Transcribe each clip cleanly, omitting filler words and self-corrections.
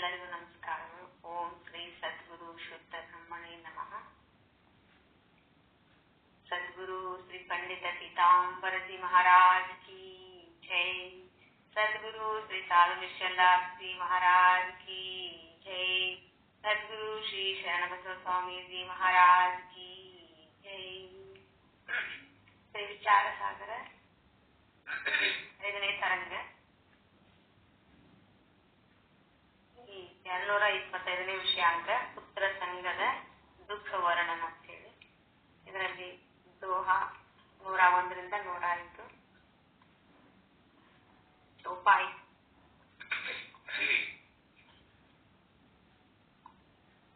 ಎಲ್ಲರಿಗೂ ನಮಸ್ಕಾರಗಳು. ಓಂ ಶ್ರೀ ಸದ್ಗುರು ಶುದ್ಧ ಬ್ರಹ್ಮಣೇ ನಮಃ. ಸದ್ಗುರು ಶ್ರೀ ಪಂಡಿತ ಪೀತಾಂಬರಜಿ ಮಹಾರಾಜ್ ಕಿ ಜೈ. ಸದ್ಗುರು ಶ್ರೀ ಸಾಧು ವಿಶ್ವನಾಥಜಿ ಮಹಾರಾಜ್ ಕಿ ಜೈ. ಸದ್ಗುರು ಶ್ರೀ ಶರಣಬಸವ ಸ್ವಾಮೀಜಿ ಮಹಾರಾಜ್ ಕಿ ಜೈ. ಶ್ರೀ ವಿಚಾರ ಸಾಗರ 5ನೇ ತರಂಗ 225ನೇ ವಿಷಯಾಂಕ ಪುತ್ರ ಸಂಘದ ದುಃಖ ವರ್ಣನ ಅಂತೇಳಿ. ಇದರಲ್ಲಿ ದೋಹ 101ರಿಂದ 105 ಉಪಾಯ.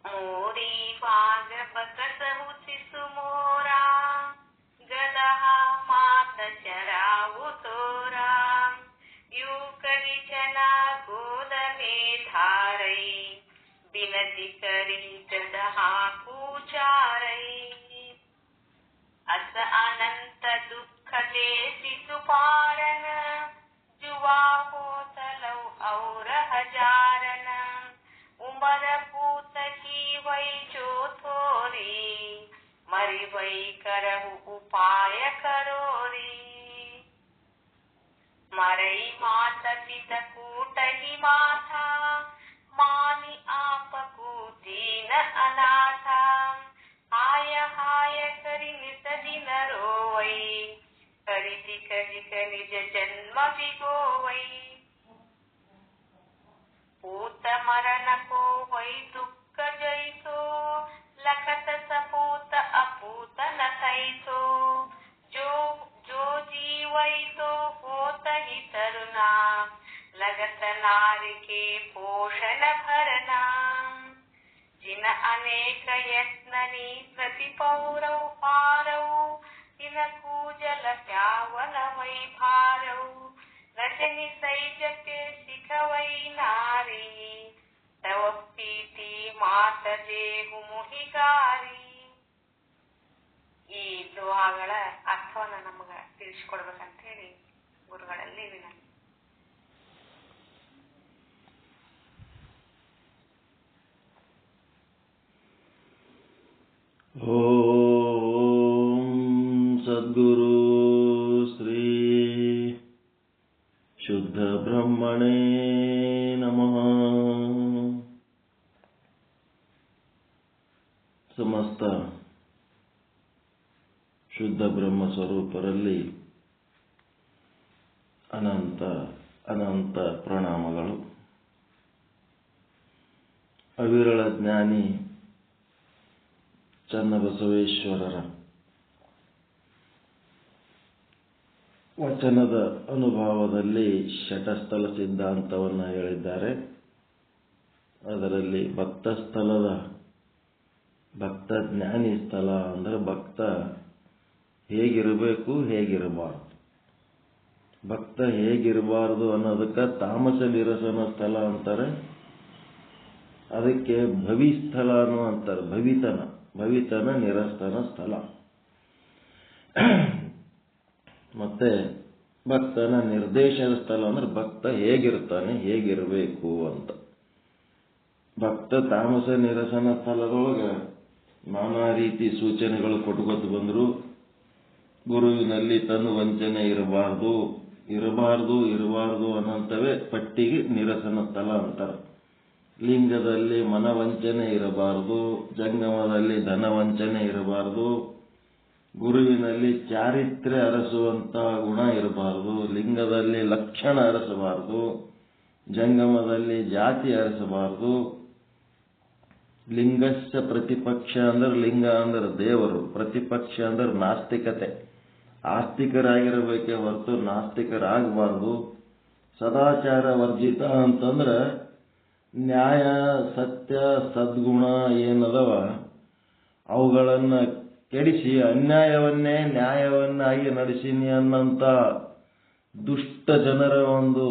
ಮೋರಿ ಭಾಗ ಬಕಸಹುತಿಸು ಮೋರಾ ಗದಹ ಮಾತ ಚರಾವು ತೋರಾ ಯೂ ಕರಿ ಜನ ಗೋದನೆ ಧಾರೈ ಬಿನತಿ ಕರಿ ಗದಹ ಕೂಚಾರೈ ಅಸ ಅನಂತ ದುಃಖ ದೇಸಿಸು ಪಾರನ जुआ हो तलव और हजारन उमर पूत की वही जो थोरी मरी वही करहु उपाय करोरी मरई मात पित कूट ही माथा मानी आप कूटीन अनाथा हाय हाय करी नित दिन रोवई करिति कजिक निज जन्म विगोवै पूत मरण को वै दुःख जैसो लखत सपूत अपूत न सैसो जो जो जीवै तो होत ही तरुणा लगत नारी के पोषण भरना जिन अनेक यत्ननी प्रतिपौरौ पारौ इन कूजल प्यावन वै भारौ रजनी सैजके सिखवै नारी तव प्रीति मात जेहु ಮುಹಿಗಾರಿ. ಈ ದೋಹಾಗಳ ಅರ್ಥವನ್ನು ನಮಗ ತಿಳಿಸಿಕೊಡ್ಬೇಕಂತ ಹೇಳಿ ಗುರುಗಳಲ್ಲಿ ವಿನಂತಿ. ಸದ್ಗುರು ಶ್ರೀ ಶುದ್ಧ ಬ್ರಹ್ಮಣೇ ನಮಃ. ಸಮಸ್ತ ಶುದ್ಧ ಬ್ರಹ್ಮ ಸ್ವರೂಪರಲ್ಲಿ ಅನಂತ ಅನಂತ ಪ್ರಣಾಮಗಳು. ಅವಿರಳ ಜ್ಞಾನಿ ಚನ್ನಬಸವೇಶ್ವರರ ವಚನದ ಅನುಭವದಲ್ಲಿ ಶಟಸ್ಥಲ ಸಿದ್ಧಾಂತವನ್ನು ಹೇಳಿದ್ದಾರೆ. ಅದರಲ್ಲಿ ಭಕ್ತ ಜ್ಞಾನಿ ಸ್ಥಳ ಅಂದರೆ ಭಕ್ತ ಹೇಗಿರಬೇಕು ಹೇಗಿರಬಾರ್ದು. ಭಕ್ತ ಹೇಗಿರಬಾರ್ದು ಅನ್ನೋದಕ್ಕೆ ತಾಮಸ ನಿರಸನ ಸ್ಥಳ ಅಂತಾರೆ. ಅದಕ್ಕೆ ಭವಿಸ್ಥಳನು ಅಂತಾರೆ. ಭವಿತನ ನಿರಸನ ಸ್ಥಳ. ಮತ್ತೆ ಭಕ್ತನ ನಿರ್ದೇಶನ ಸ್ಥಳ ಅಂದ್ರೆ ಭಕ್ತ ಹೇಗಿರ್ತಾನೆ ಹೇಗಿರಬೇಕು ಅಂತ. ಭಕ್ತ ತಾಮಸ ನಿರಸನ ಸ್ಥಳದೊಳಗೆ ನಾನಾ ರೀತಿ ಸೂಚನೆಗಳು ಕೊಟ್ಕೊತ ಬಂದ್ರು. ಗುರುವಿನಲ್ಲಿ ತನ್ನ ವಂಚನೆ ಇರಬಾರ್ದು ಅನ್ನೋಂಥವೇ ಪಟ್ಟಿಗೆ ನಿರಸನ ಸ್ಥಳ ಅಂತಾರೆ. ಲಿಂಗದಲ್ಲಿ ಮನವಂಚನೆ ಇರಬಾರದು, ಜಂಗಮದಲ್ಲಿ ಧನವಂಚನೆ ಇರಬಾರದು, ಗುರುವಿನಲ್ಲಿ ಚಾರಿತ್ರ್ಯ ಅರಸುವಂತ ಗುಣ ಇರಬಾರದು, ಲಿಂಗದಲ್ಲಿ ಲಕ್ಷಣ ಅರಸಬಾರದು, ಜಂಗಮದಲ್ಲಿ ಜಾತಿ ಅರಸಬಾರದು. ಲಿಂಗಸ್ಯ ಪ್ರತಿಪಕ್ಷ ಅಂದ್ರೆ ಲಿಂಗ ಅಂದ್ರೆ ದೇವರು, ಪ್ರತಿಪಕ್ಷ ಅಂದ್ರೆ ನಾಸ್ತಿಕತೆ. ಆಸ್ತಿಕರಾಗಿರಬೇಕೇ ಹೊರತು ನಾಸ್ತಿಕರಾಗಬಾರದು. ಸದಾಚಾರ ವರ್ಜಿತ ಅಂತಂದ್ರೆ ನ್ಯಾಯ ಸತ್ಯ ಸದ್ಗುಣ ಏನದವ ಅವುಗಳನ್ನು ಕೆಡಿಸಿ ಅನ್ಯಾಯವನ್ನೇ ನ್ಯಾಯವನ್ನಾಗಿ ನಡೆಸಿನಿ ಅನ್ನಂತ ದುಷ್ಟ ಜನರ ಒಂದು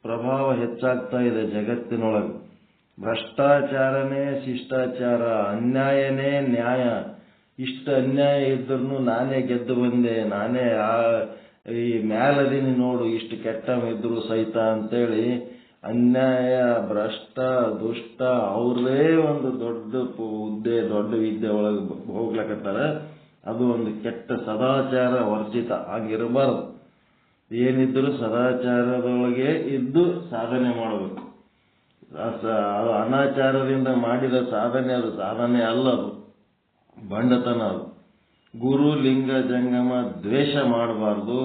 ಪ್ರಭಾವ ಹೆಚ್ಚಾಗ್ತಾ ಇದೆ ಜಗತ್ತಿನೊಳಗೆ. ಭ್ರಷ್ಟಾಚಾರನೇ ಶಿಷ್ಟಾಚಾರ, ಅನ್ಯಾಯನೇ ನ್ಯಾಯ. ಇಷ್ಟ ಅನ್ಯಾಯ ಇದ್ರೂ ನಾನೇ ಗೆದ್ದು ಬಂದೆ, ನಾನೇ ಈ ಮ್ಯಾಲದಿನಿ ನೋಡು, ಇಷ್ಟು ಕೆಟ್ಟ ಇದ್ರು ಸಹಿತ ಅಂತೇಳಿ ಅನ್ಯಾಯ, ಭ್ರಷ್ಟ, ದುಷ್ಟ ಅವ್ರದೇ ಒಂದು ದೊಡ್ಡ ಹುದ್ದೆ, ದೊಡ್ಡ ವಿದ್ಯೆ ಒಳಗೆ ಹೋಗ್ಲಕತ್ತಾರ. ಅದು ಒಂದು ಕೆಟ್ಟ ಸದಾಚಾರ ವರ್ಜಿತ ಆಗಿರಬಾರದು. ಏನಿದ್ರು ಸದಾಚಾರದೊಳಗೆ ಇದ್ದು ಸಾಧನೆ ಮಾಡಬೇಕು. ಅನಾಚಾರದಿಂದ ಮಾಡಿದ ಸಾಧನೆ ಅದು ಸಾಧನೆ ಅಲ್ಲ, ಅದು ಬಂಡತನ. ಅದು ಗುರು ಲಿಂಗ ಜಂಗಮ ದ್ವೇಷ ಮಾಡಬಾರ್ದು.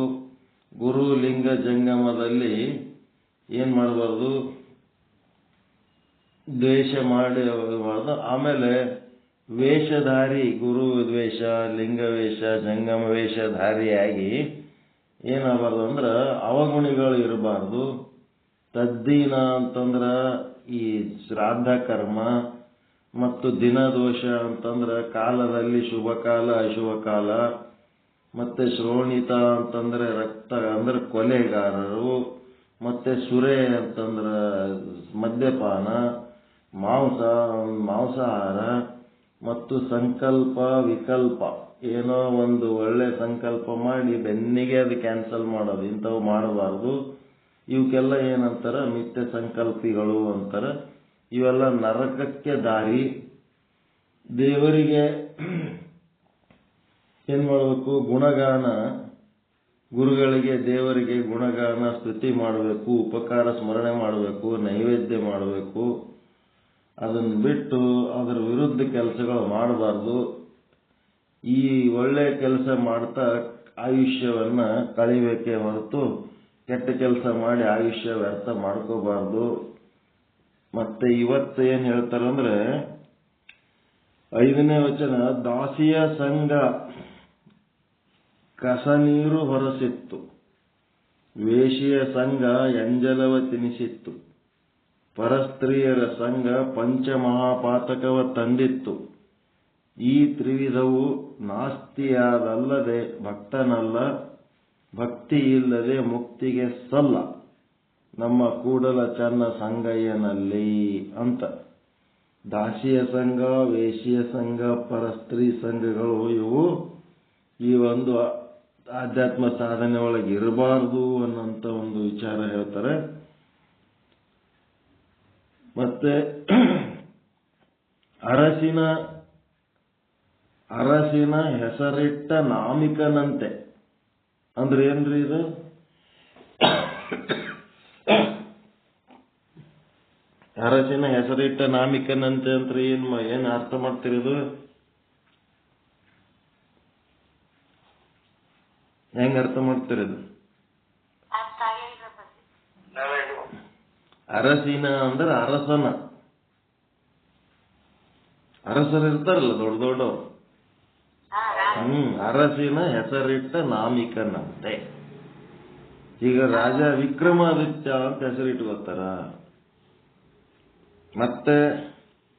ಗುರು ಲಿಂಗ ಜಂಗಮದಲ್ಲಿ ಏನ್ ಮಾಡಬಾರ್ದು? ದ್ವೇಷ ಮಾಡಬಾರ್ದು. ಆಮೇಲೆ ವೇಷಧಾರಿ, ಗುರು ದ್ವೇಷ, ಲಿಂಗ ವೇಷ, ಜಂಗಮ ವೇಷಧಾರಿಯಾಗಿ ಏನಾಗಬಾರ್ದು ಅಂದ್ರೆ ಅವಗುಣಿಗಳು ಇರಬಾರ್ದು. ತದ್ದೀನ ಅಂತಂದ್ರ ಈ ಶ್ರಾದ್ದ ಕರ್ಮ ಮತ್ತು ದಿನದೋಷ ಅಂತಂದ್ರ ಕಾಲದಲ್ಲಿ ಶುಭ ಕಾಲ, ಅಶುಭ ಕಾಲ. ಮತ್ತೆ ಶ್ರೋಣಿತ ಅಂತಂದ್ರೆ ರಕ್ತ ಅಂದ್ರೆ ಕೊಲೆಗಾರರು. ಮತ್ತೆ ಸುರೆ ಅಂತಂದ್ರ ಮದ್ಯಪಾನ, ಮಾಂಸಾಹಾರ. ಮತ್ತು ಸಂಕಲ್ಪ ವಿಕಲ್ಪ, ಏನೋ ಒಂದು ಒಳ್ಳೆ ಸಂಕಲ್ಪ ಮಾಡಿ ಬೆನ್ನಿಗೆ ಅದು ಕ್ಯಾನ್ಸಲ್ ಮಾಡೋದು, ಇಂಥವು ಮಾಡಬಾರ್ದು. ಇವಕ್ಕೆಲ್ಲ ಏನಂತಾರ? ಮಿಥ್ಯ ಸಂಕಲ್ಪಿಗಳು ಅಂತಾರ. ಇವೆಲ್ಲ ನರಕಕ್ಕೆ ದಾರಿ. ದೇವರಿಗೆ ಏನ್ ಮಾಡಬೇಕು? ಗುಣಗಾನ, ಗುರುಗಳಿಗೆ ದೇವರಿಗೆ ಗುಣಗಾನ ಸ್ತುತಿ ಮಾಡಬೇಕು, ಉಪಕಾರ ಸ್ಮರಣೆ ಮಾಡಬೇಕು, ನೈವೇದ್ಯ ಮಾಡಬೇಕು. ಅದನ್ನು ಬಿಟ್ಟು ಅದರ ವಿರುದ್ಧ ಕೆಲಸಗಳು ಮಾಡಬಾರ್ದು. ಈ ಒಳ್ಳೆ ಕೆಲಸ ಮಾಡ್ತಾ ಆಯುಷ್ಯವನ್ನ ಕಳಿಬೇಕೇ ಹೊರತು ಕೆಟ್ಟ ಕೆಲಸ ಮಾಡಿ ಆಯುಷ್ಯ ವ್ಯರ್ಥ ಮಾಡ್ಕೋಬಾರ್ದು. ಮತ್ತೆ ಇವತ್ತು ಏನ್ ಹೇಳ್ತಾರಂದ್ರೆ 5ನೇ ವಚನ, ದಾಸಿಯ ಸಂಘ ಕಸನೀರು ಹೊರಸಿತ್ತು, ವೇಷಿಯ ಸಂಘ ಎಂಜಲವ ತಿನಿಸಿತ್ತು, ಪರಸ್ತ್ರೀಯರ ಸಂಘ ಪಂಚಮಹಾಪಾತಕವ ತಂದಿತ್ತು. ಈ ತ್ರಿವಿಧವು ನಾಸ್ತಿಯಾದಲ್ಲದೆ ಭಕ್ತನಲ್ಲ, ಭಕ್ತಿ ಇಲ್ಲದೆ ಮುಕ್ತಿಗೆ ಸಲ್ಲ, ನಮ್ಮ ಕೂಡಲ ಚನ್ನ ಸಂಗಯ್ಯನಲ್ಲಿ ಅಂತ. ದಾಸಿಯ ಸಂಘ, ವೇಷಿಯ ಸಂಘ, ಪರಸ್ತ್ರೀ ಸಂಘಗಳು ಇವು ಈ ಒಂದು ಆಧ್ಯಾತ್ಮ ಸಾಧನೆ ಒಳಗೆ ಇರಬಾರದು ಅನ್ನೋಂಥ ಒಂದು ವಿಚಾರ ಹೇಳ್ತಾರೆ. ಮತ್ತೆ ಅರಸಿನ ಹೆಸರಿಟ್ಟ ನಾಮಿಕನಂತೆ ಅಂದ್ರೆ ಏನ್ರಿ ಇದು? ಅರಸಿನ ಹೆಸರಿಟ್ಟ ನಾಮಿಕನಂತೆ ಅಂದ್ರೆ ಏನ್ ಅರ್ಥ ಮಾಡ್ತಿರೋದು? ಹೆಂಗ ಅರ್ಥ ಮಾಡ್ತಿರೋದು? ಅರಸಿನ ಅಂದ್ರೆ ಅರಸನ, ಅರಸರು ಇರ್ತಾರಲ್ಲ ದೊಡ್ಡ ದೊಡ್ಡವರು. ಅರಸಿನ ಹೆಸರಿಟ್ಟ ನಾಮಿಕನಂತೆ. ಈಗ ರಾಜ ವಿಕ್ರಮಾದಿತ್ಯ ಅಂತ ಹೆಸರಿಟ್ಕೋತಾರ, ಮತ್ತೆ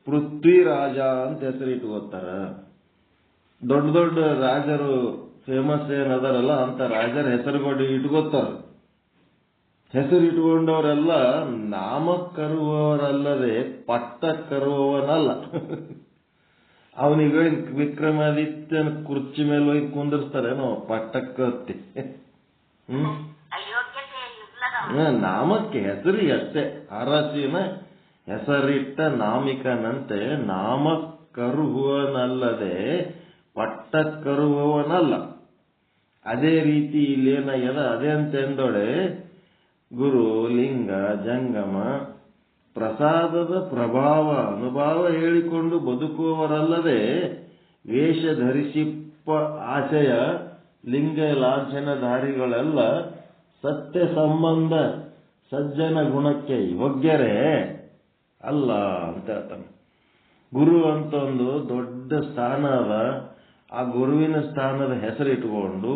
ಪೃಥ್ವಿರಾಜ ಅಂತ ಹೆಸರಿಟ್ಕೋತಾರ. ದೊಡ್ಡ ದೊಡ್ಡ ರಾಜರು ಫೇಮಸ್ ಏನದಾರಲ್ಲ ಅಂತ ರಾಜರ ಹೆಸರುಗಳು ಇಟ್ಕೋತಾರ. ಹೆಸರು ಇಟ್ಕೊಂಡವರೆಲ್ಲ ನಾಮಕ್ಕರುವವರಲ್ಲದೆ ಪಟ್ಟಕ್ಕರುವವನಲ್ಲ. ಅವನಿಗೆ ವಿಕ್ರಮಾದಿತ್ಯನ ಕುರ್ಚಿ ಮೇಲೆ ಹೋಗಿ ಕುಂದಿರ್ಸ್ತಾರೇನೋ ಪಟ್ಟಕ್ಕೆ ಹತ್ತಿ. ನಾಮಕ್ಕೆ ಹೆಸರಿಗೆ ಅಷ್ಟೇ. ಅರಸಿನ ಹೆಸರಿಟ್ಟ ನಾಮಿಕನಂತೆ ನಾಮಕ್ಕರುವನಲ್ಲದೆ ಪಟ್ಟಕ್ಕರುವವನಲ್ಲ. ಅದೇ ರೀತಿ ಇಲ್ಲೇನಾಗ್ಯದ? ಅದೇ ಅಂತಂದೊಡೆ ಗುರು ಲಿಂಗ ಜಂಗಮ ಪ್ರಸಾದದ ಪ್ರಭಾವ ಅನುಭವ ಹೇಳಿಕೊಂಡು ಬದುಕುವವರಲ್ಲದೆ ವೇಷ ಧರಿಸಿಪ್ಪ ಆಶಯ ಲಿಂಗ ಲಾಂಛನಧಾರಿಗಳೆಲ್ಲ ಸತ್ಯ ಸಂಬಂಧ ಸಜ್ಜನ ಗುಣಕ್ಕೆ ಯೋಗ್ಯರೇ ಅಲ್ಲ ಅಂತ ಹೇಳ್ತಾನೆ. ಗುರು ಅಂತ ಒಂದು ದೊಡ್ಡ ಸ್ಥಾನ ಅದ. ಆ ಗುರುವಿನ ಸ್ಥಾನದ ಹೆಸರಿಟ್ಕೊಂಡು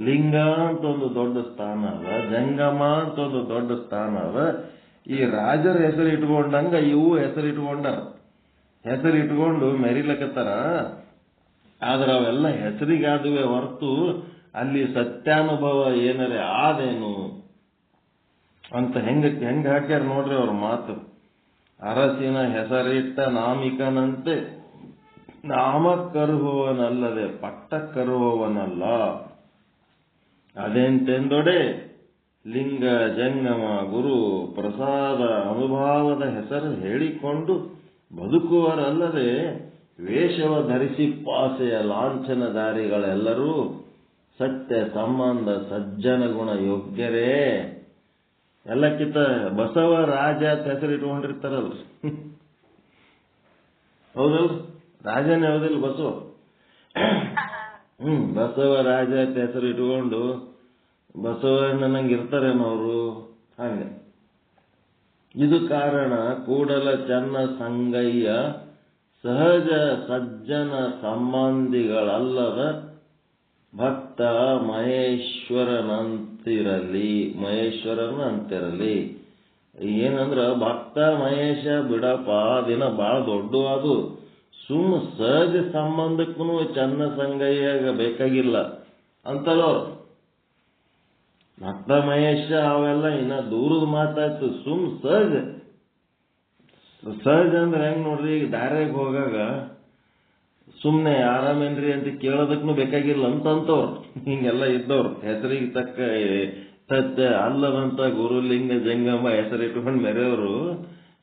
ಲಿಂಗ ಅಂತ ಒಂದು ದೊಡ್ಡ ಸ್ಥಾನ ಅದ, ಜಂಗಮ ಅಂತ ಒಂದು ದೊಡ್ಡ ಸ್ಥಾನ ಅದ. ಈ ರಾಜರ ಹೆಸರು ಇಟ್ಕೊಂಡಂಗ ಇವು ಹೆಸರಿಟ್ಕೊಂಡಾರ. ಹೆಸರಿಟ್ಕೊಂಡು ಮೆರಿಲಕತ್ತಾರ. ಆದ್ರೆ ಅವೆಲ್ಲ ಹೆಸರಿಗಾದುವೆ ಹೊರತು ಅಲ್ಲಿ ಸತ್ಯಾನುಭವ ಏನರೇ ಆದೇನು ಅಂತ ಹೆಂಗ ಹಾಕ್ಯಾರ ನೋಡ್ರಿ ಅವ್ರ ಮಾತು. ಅರಸಿನ ಹೆಸರಿಟ್ಟ ನಾಮಿಕನಂತೆ ನಾಮಕ್ಕರುವವನಲ್ಲದೆ ಪಟ್ಟಕ್ಕರುವವನಲ್ಲ. ಅದೇಂತೆಂದೊಡೆ ಲಿಂಗ ಜಂಗಮ ಗುರು ಪ್ರಸಾದ ಅನುಭಾವದ ಹೆಸರು ಹೇಳಿಕೊಂಡು ಬದುಕುವರಲ್ಲದೆ ವೇಷವ ಧರಿಸಿ ಪಾಸೆಯ ಲಾಂಛನಧಾರಿಗಳೆಲ್ಲರೂ ಸತ್ಯ ಸಂಬಂಧ ಸಜ್ಜನ ಗುಣ ಯೋಗ್ಯರೇ. ಎಲ್ಲಕ್ಕಿಂತ ಬಸವ ರಾಜ ಅಂತ ಹೆಸರಿಟ್ಕೊಂಡಿರ್ತಾರಲ್ರಿ. ಹೌದಲ್ರಿ? ರಾಜನೇ ಹೌದಿಲ್ಲ ಬಸವ. ಬಸವ ರಾಜ ಅಂತ ಹೆಸರು ಇಟ್ಕೊಂಡು ಬಸವಣ್ಣನಂಗೆ ಇರ್ತಾರೇನೋ ಅವರು. ಹಂಗೆ ಇದು ಕಾರಣ ಕೂಡಲ ಚನ್ನ ಸಂಗಯ್ಯ ಸಹಜ ಸಜ್ಜನ ಸಂಬಂಧಿಗಳಲ್ಲದ ಭಕ್ತ ಮಹೇಶ್ವರನಂತಿರಲಿ. ಏನಂದ್ರ ಭಕ್ತ ಮಹೇಶ ಬಿಡಪ್ಪ ದಿನ ಬಾಳ ದೊಡ್ಡ ಅದು. ಸುಮ್ಮ ಸಹಜ ಸಂಬಂಧಕ್ಕೂ ಚನ್ನ ಸಂಗಯ್ಯಾಗ ಬೇಕಾಗಿಲ್ಲ ಅಂತಲವ್ರು. ಭಕ್ತ ಮಹೇಶ ಅವೆಲ್ಲ ಇನ್ನ ದೂರದ ಮಾತಾಯ್ತು. ಸುಮ್ ಸಹಜ ಅಂದ್ರೆ ಹೆಂಗ್ ನೋಡ್ರಿ, ಈಗ ದಾರ್ಯಾಗ ಹೋಗಾಗ ಸುಮ್ನೆ ಆರಾಮೇನ್ರಿ ಅಂತ ಕೇಳೋದಕ್ಕೂ ಬೇಕಾಗಿಲ್ಲ ಅಂತವ್ರು. ಹಿಂಗೆಲ್ಲ ಇದ್ದವ್ರು ಹೆಸರಿಗೆ ತಕ್ಕ ಸತ್ಯ ಅಲ್ಲದಂತ ಗುರುಲಿಂಗ ಜಂಗಮ ಹೆಸರಿಟ್ಕೊಂಡು ಮೆರೆಯವರು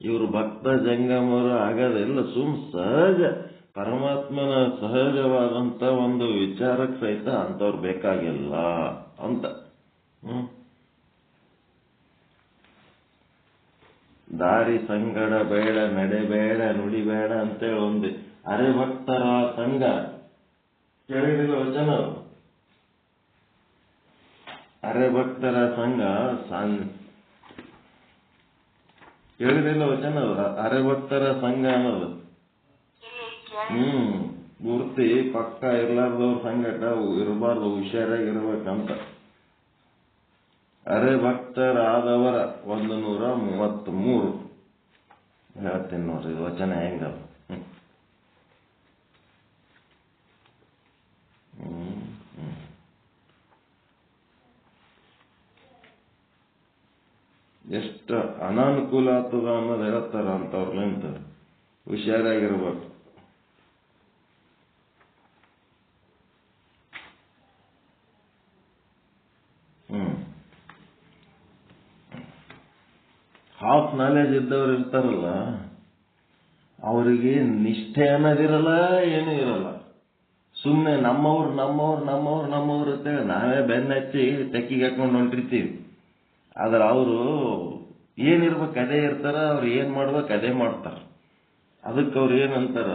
ಇವರು ಭಕ್ತ ಜಂಗಮರು ಆಗೋದಿಲ್ಲ. ಸುಮ್ ಸಹಜ ಪರಮಾತ್ಮನ ಸಹಜವಾದಂತ ಒಂದು ವಿಚಾರಕ್ಕೆ ಸಹಿತ ಅಂತವ್ರು ಬೇಕಾಗಿಲ್ಲ ಅಂತ. ದಾರಿ ಸಂಗಡ ಬೇಡ, ನಡೆಬೇಡ, ನುಡಿಬೇಡ ಅಂತೇಳಿ ಒಂದು ಅರೆಭಕ್ತರ ಸಂಘ ಕೇಳಿದಿಲ್ಲ ವಚನ. ಅರೆಭಕ್ತರ ಸಂಘ ಕೇಳಿದಿಲ್ಲ ವಚನ. ಅರೆಭಕ್ತರ ಸಂಘ ಅನ್ನೋದು ಪೂರ್ತಿ ಪಕ್ಕ ಇರ್ಲಾರ್ದವ್ರ ಸಂಘಟ ಇರಬಾರ್ದು, ಹುಷಾರಾಗಿರ್ಬೇಕಂತ. ಅರೆಭಕ್ತರಾದವರ 133 ಹೇಳ್ತೀನಿ ನೋಡ್ರಿ ವಚನ ಹೆಂಗದ. ಎಷ್ಟು ಅನಾನುಕೂಲ ಆಗ್ತದ ಅನ್ನೋದು ಹೇಳ್ತಾರ ಅಂತವ್ರಲಿಂತ ಹುಷಾರಾಗಿರ್ಬೇಕು. ಹಾಫ್ ನಾಲೆಜ್ ಇದ್ದವ್ರು ಇರ್ತಾರಲ್ಲ, ಅವರಿಗೆ ನಿಷ್ಠೆ ಅನ್ನೋದಿರಲ್ಲ, ಏನೂ ಇರಲ್ಲ. ಸುಮ್ಮನೆ ನಮ್ಮವ್ರು ಅಂತೇಳಿ ನಾವೇ ಬೆನ್ನಚ್ಚಿ ತೆಕ್ಕಿಗೆ ಹಾಕೊಂಡು ಹೊಂಟಿರ್ತೀವಿ. ಆದ್ರೆ ಅವರು ಏನಿರ್ಬೇಕು ಅದೇ ಇರ್ತಾರ, ಅವ್ರು ಏನ್ ಮಾಡ್ಬೇಕು ಅದೇ ಮಾಡ್ತಾರ. ಅದಕ್ಕೆ ಅವ್ರು ಏನಂತಾರ,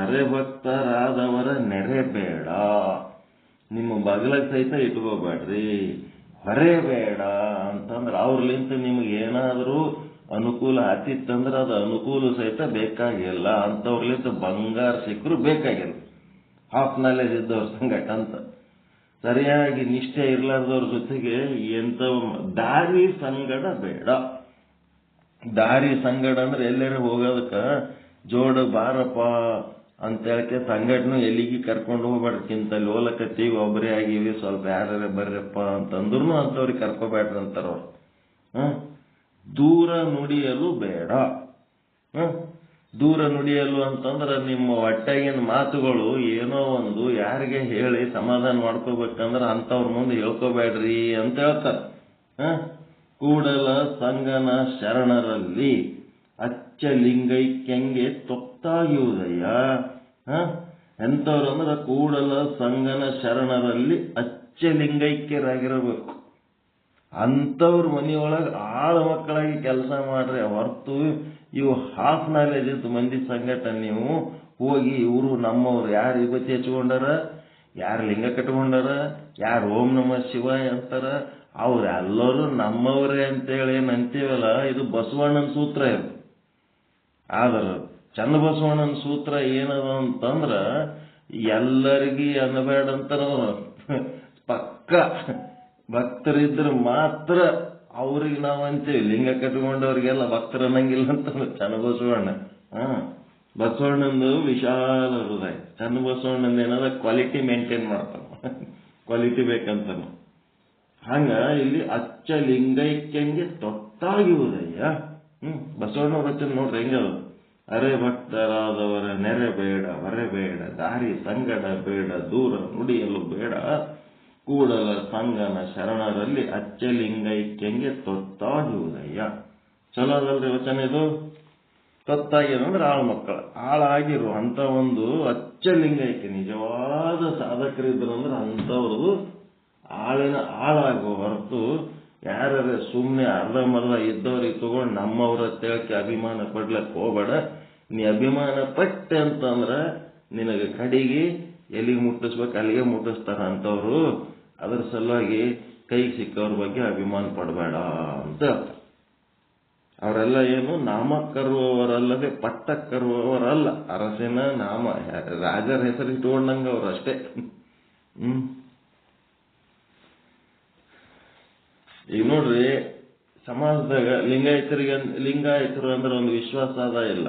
ಅರೆಭಕ್ತರಾದವರ ನೆರೆ ಬೇಡ, ನಿಮ್ಮ ಬಗಲಾಗ ಸಹಿತ ಇಟ್ಕೋಬೇಡ್ರಿ, ಹೊರೆ ಬೇಡ ಅಂತಂದ್ರ ಅವ್ರಲಿಂತ ನಿಮ್ಗೆ ಏನಾದರೂ ಅನುಕೂಲ ಆತಿತ್ತಂದ್ರೆ ಅದು ಅನುಕೂಲ ಸಹಿತ ಬೇಕಾಗಿಲ್ಲ. ಅಂತವ್ರಲಿಂತ ಬಂಗಾರ ಸಿಕ್ಕರು ಬೇಕಾಗಿಲ್ಲ. ಹಾಫ್ ನಾಲೆಜ್ ಇದ್ದವ್ರ ಸಂಗಟ ಅಂತ. ಸರಿಯಾಗಿ ನಿಷ್ಠೆ ಇರ್ಲಾರ್ದವ್ರ ಜೊತೆಗೆ ಎಂತ ದಾರಿ ಸಂಗಡ ಬೇಡ. ದಾರಿ ಸಂಗಡ ಅಂದ್ರೆ ಎಲ್ಲರೂ ಹೋಗೋದಕ್ಕ ಜೋಡ ಬಾರಪ್ಪ ಅಂತ ಹೇಳಕ್ಕೆ ಸಂಗಟನು ಎಲ್ಲಿಗೆ ಕರ್ಕೊಂಡು ಹೋಗ್ಬೇಡ್ಕಿಂತ ಲೋಲಕತ್ತೀವಿ, ಒಬ್ಬರೇ ಆಗಿವಿ, ಸ್ವಲ್ಪ ಯಾರ ಬರ್ರಪ್ಪ ಅಂತಂದ್ರು ಅಂತವ್ರಿಗೆ ಕರ್ಕೋಬೇಡ್ರಿ ಅಂತಾರವ್ರು. ದೂರ ನುಡಿಯಲು ಬೇಡ. ದೂರ ನುಡಿಯಲು ಅಂತಂದ್ರೆ ನಿಮ್ಮ ಹೊಟ್ಟೆಗಿನ ಮಾತುಗಳು ಏನೋ ಒಂದು ಯಾರಿಗೆ ಹೇಳಿ ಸಮಾಧಾನ ಮಾಡ್ಕೋಬೇಕಂದ್ರೆ ಅಂತವ್ರ ಮುಂದೆ ಹೇಳ್ಕೋಬೇಡ್ರಿ ಅಂತ ಹೇಳ್ತಾರೆ. ಕೂಡಲ ಸಂಗನ ಶರಣರಲ್ಲಿ ಅಚ್ಚಲಿಂಗೈಕ್ಯಂಗೆ ತೊತ್ತಾಗಿಯುವುದಯ್ಯ. ಎಂಥವ್ರಂದ್ರೆ ಕೂಡಲ ಸಂಗನ ಶರಣರಲ್ಲಿ ಅಚ್ಚಲಿಂಗೈಕ್ಯರಾಗಿರಬೇಕು. ಅಂಥವ್ರ ಮನೆಯೊಳಗೆ ಆಳ ಮಕ್ಕಳಾಗಿ ಕೆಲಸ ಮಾಡ್ರಿ. ಹೊರತು ಇವು ಹಾಫ್ ನಾಲೆಜ್ ಇದ್ದು ಮಂದಿ ಸಂಗಟ ನೀವು ಹೋಗಿ ಇವರು ನಮ್ಮವ್ರು ಯಾರು ವಿಭೂತಿ ಹಚ್ಕೊಂಡಾರ, ಯಾರು ಲಿಂಗ ಕಟ್ಕೊಂಡಾರ, ಯಾರು ಓಂ ನಮಃ ಶಿವಾಯ ಅಂತಾರ, ಅವ್ರೆಲ್ಲರೂ ನಮ್ಮವ್ರೇ ಅಂತೇಳಿ ಏನ್ ಅಂತೀವಲ್ಲ, ಇದು ಬಸವಣ್ಣನ ಸೂತ್ರ. ಇದು ಆದ್ರ ಚಂದ ಬಸವಣ್ಣನ ಸೂತ್ರ ಏನದ ಅಂತಂದ್ರ ಎಲ್ಲರಿಗೂ ಅನ್ನಬೇಡ ಅಂತಾರ. ಪಕ್ಕ ಭಕ್ತರಿದ್ರೆ ಮಾತ್ರ ಅವ್ರಿಗೆ ನಾವು ಅಂತೀವಿ, ಲಿಂಗ ಕಟ್ಕೊಂಡವ್ರಿಗೆಲ್ಲ ಭಕ್ತರ ಅನ್ನಂಗಿಲ್ಲ ಅಂತ ಚನ್ನಬಸವಣ್ಣ. ಬಸವಣ್ಣಂದು ವಿಶಾಲ ಹೃದಯ. ಚನ್ನಬಸವಣ್ಣಂದ ಏನಾದ ಕ್ವಾಲಿಟಿ ಮೇಂಟೈನ್ ಮಾಡ್ತಾನ, ಕ್ವಾಲಿಟಿ ಬೇಕಂತ. ಹಂಗ ಇಲ್ಲಿ ಅಚ್ಚ ಲಿಂಗೈಕ್ಯಂಗೆ ತೊತ್ತಾಗಿವುದಯ್ಯ. ಬಸವಣ್ಣ ವಚನ ನೋಡ್ರಿ ಹೆಂಗದ. ಅರೆ ಭಕ್ತರಾದವರ ನೆರೆ ಬೇಡ, ಹೊರೆ ಬೇಡ, ದಾರಿ ಸಂಗಡ ಬೇಡ, ದೂರ ನುಡಿಯಲು ಬೇಡ, ಕೂಡಲ ಸಂಗನ ಶರಣರಲ್ಲಿ ಅಚ್ಚಲಿಂಗೈಕ್ಯಂಗೆ ತೊತ್ತಾಗಿರುವುದಯ್ಯ. ಚಲೋ ಅದಲ್ರಿ ವಚನ ಇದು. ತೊತ್ತಾಗಿರಂದ್ರೆ ಆಳು ಮಕ್ಕಳು, ಆಳಾಗಿರು ಅಂತ ಒಂದು ಅಚ್ಚಲಿಂಗೈಕ್ಯ ನಿಜವಾದ ಸಾಧಕರಿದ್ರು ಅಂದ್ರೆ ಅಂಥವ್ರು ಆಳಿನ ಆಳಾಗುವ ಹೊರತು ಯಾರೇ ಸುಮ್ಮನೆ ಅರ್ಧಂಬರ್ಧ ಇದ್ದವ್ರಿಗೆ ತಗೊಂಡು ನಮ್ಮವ್ರ ತೇಳಕ್ಕೆ ಅಭಿಮಾನ ಪಡ್ಲಕ್ಕೆ ಹೋಗಬೇಡ. ನೀ ಅಭಿಮಾನ ಪಟ್ಟೆ ಅಂತಂದ್ರೆ ನಿನಗೆ ಕಡೆಗೆ ಎಲ್ಲಿಗೆ ಮುಟ್ಟಿಸ್ಬೇಕು ಅಲ್ಲಿಗೆ ಮುಟ್ಟಿಸ್ತಾರ ಅಂತವ್ರು. ಅದ್ರ ಸಲುವಾಗಿ ಕೈಗೆ ಸಿಕ್ಕವ್ರ ಬಗ್ಗೆ ಅಭಿಮಾನ ಪಡಬೇಡ ಅಂತ ಹೇಳ್ತಾರೆ. ಅವರೆಲ್ಲ ಏನು ನಾಮಕ್ಕರುವವರಲ್ಲದೆ ಪಟ್ಟಕ್ಕರುವವರಲ್ಲ. ಅರಸಿನ ನಾಮ ರಾಜರ ಹೆಸರು ಇಟ್ಕೊಂಡಂಗ ಅವ್ರು ಅಷ್ಟೇ. ಈಗ ನೋಡ್ರಿ, ಸಮಾಜದಾಗ ಲಿಂಗಾಯತರು ಅಂದ್ರೆ ಒಂದು ವಿಶ್ವಾಸ ಆದಾಯ ಇಲ್ಲ,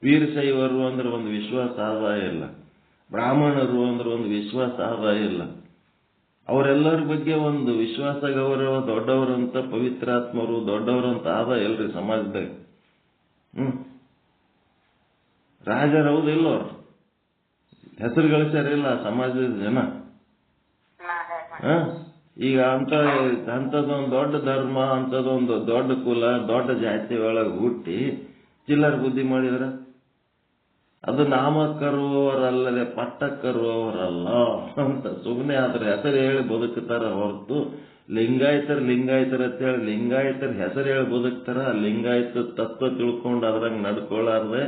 ವೀರಶೈವರು ಅಂದ್ರೆ ಒಂದು ವಿಶ್ವಾಸ ಆದಾಯ ಇಲ್ಲ, ಬ್ರಾಹ್ಮಣರು ಅಂದ್ರೆ ಒಂದು ವಿಶ್ವಾಸ ಆದಾಯ ಇಲ್ಲ. ಅವರೆಲ್ಲರ ಬಗ್ಗೆ ಒಂದು ವಿಶ್ವಾಸ ಗೌರವ, ದೊಡ್ಡವರಂತ ಪವಿತ್ರಾತ್ಮರು ದೊಡ್ಡವರಂತ ಆದಾಯ ಇಲ್ರಿ ಸಮಾಜದಾಗ. ರಾಜರ ಹೌದಿಲ್ಲ, ಅವ್ರು ಹೆಸರು ಗಳಿಸ್ಯಾರಿಲ್ಲ ಸಮಾಜದ ಜನ. ಈಗ ಅಂಥದ್ದೊಂದು ದೊಡ್ಡ ಧರ್ಮ, ಅಂಥದ್ದೊಂದು ದೊಡ್ಡ ಕುಲ, ದೊಡ್ಡ ಜಾತಿ ಒಳಗೆ ಹುಟ್ಟಿ ಚಿಲ್ಲರ್ ಬುದ್ಧಿ ಮಾಡಿದ್ರ ಅದು ನಾಮಕರುವವರಲ್ಲದೆ ಪಟ್ಟಕ್ಕರುವವರಲ್ಲ ಅಂತ ಸುಮ್ಮನೆ ಆದ್ರೆ ಹೆಸರು ಹೇಳಿ ಬದುಕ್ತಾರ ಹೊರತು ಲಿಂಗಾಯತರ ಅಂತ ಹೇಳಿ ಲಿಂಗಾಯತರ ಹೆಸರು ಹೇಳಿ ಬದುಕ್ತಾರ. ಲಿಂಗಾಯತ ತತ್ವ ತಿಳ್ಕೊಂಡು ಅದ್ರಂಗೆ ನಡ್ಕೊಳ್ಳಾರ್ದೆ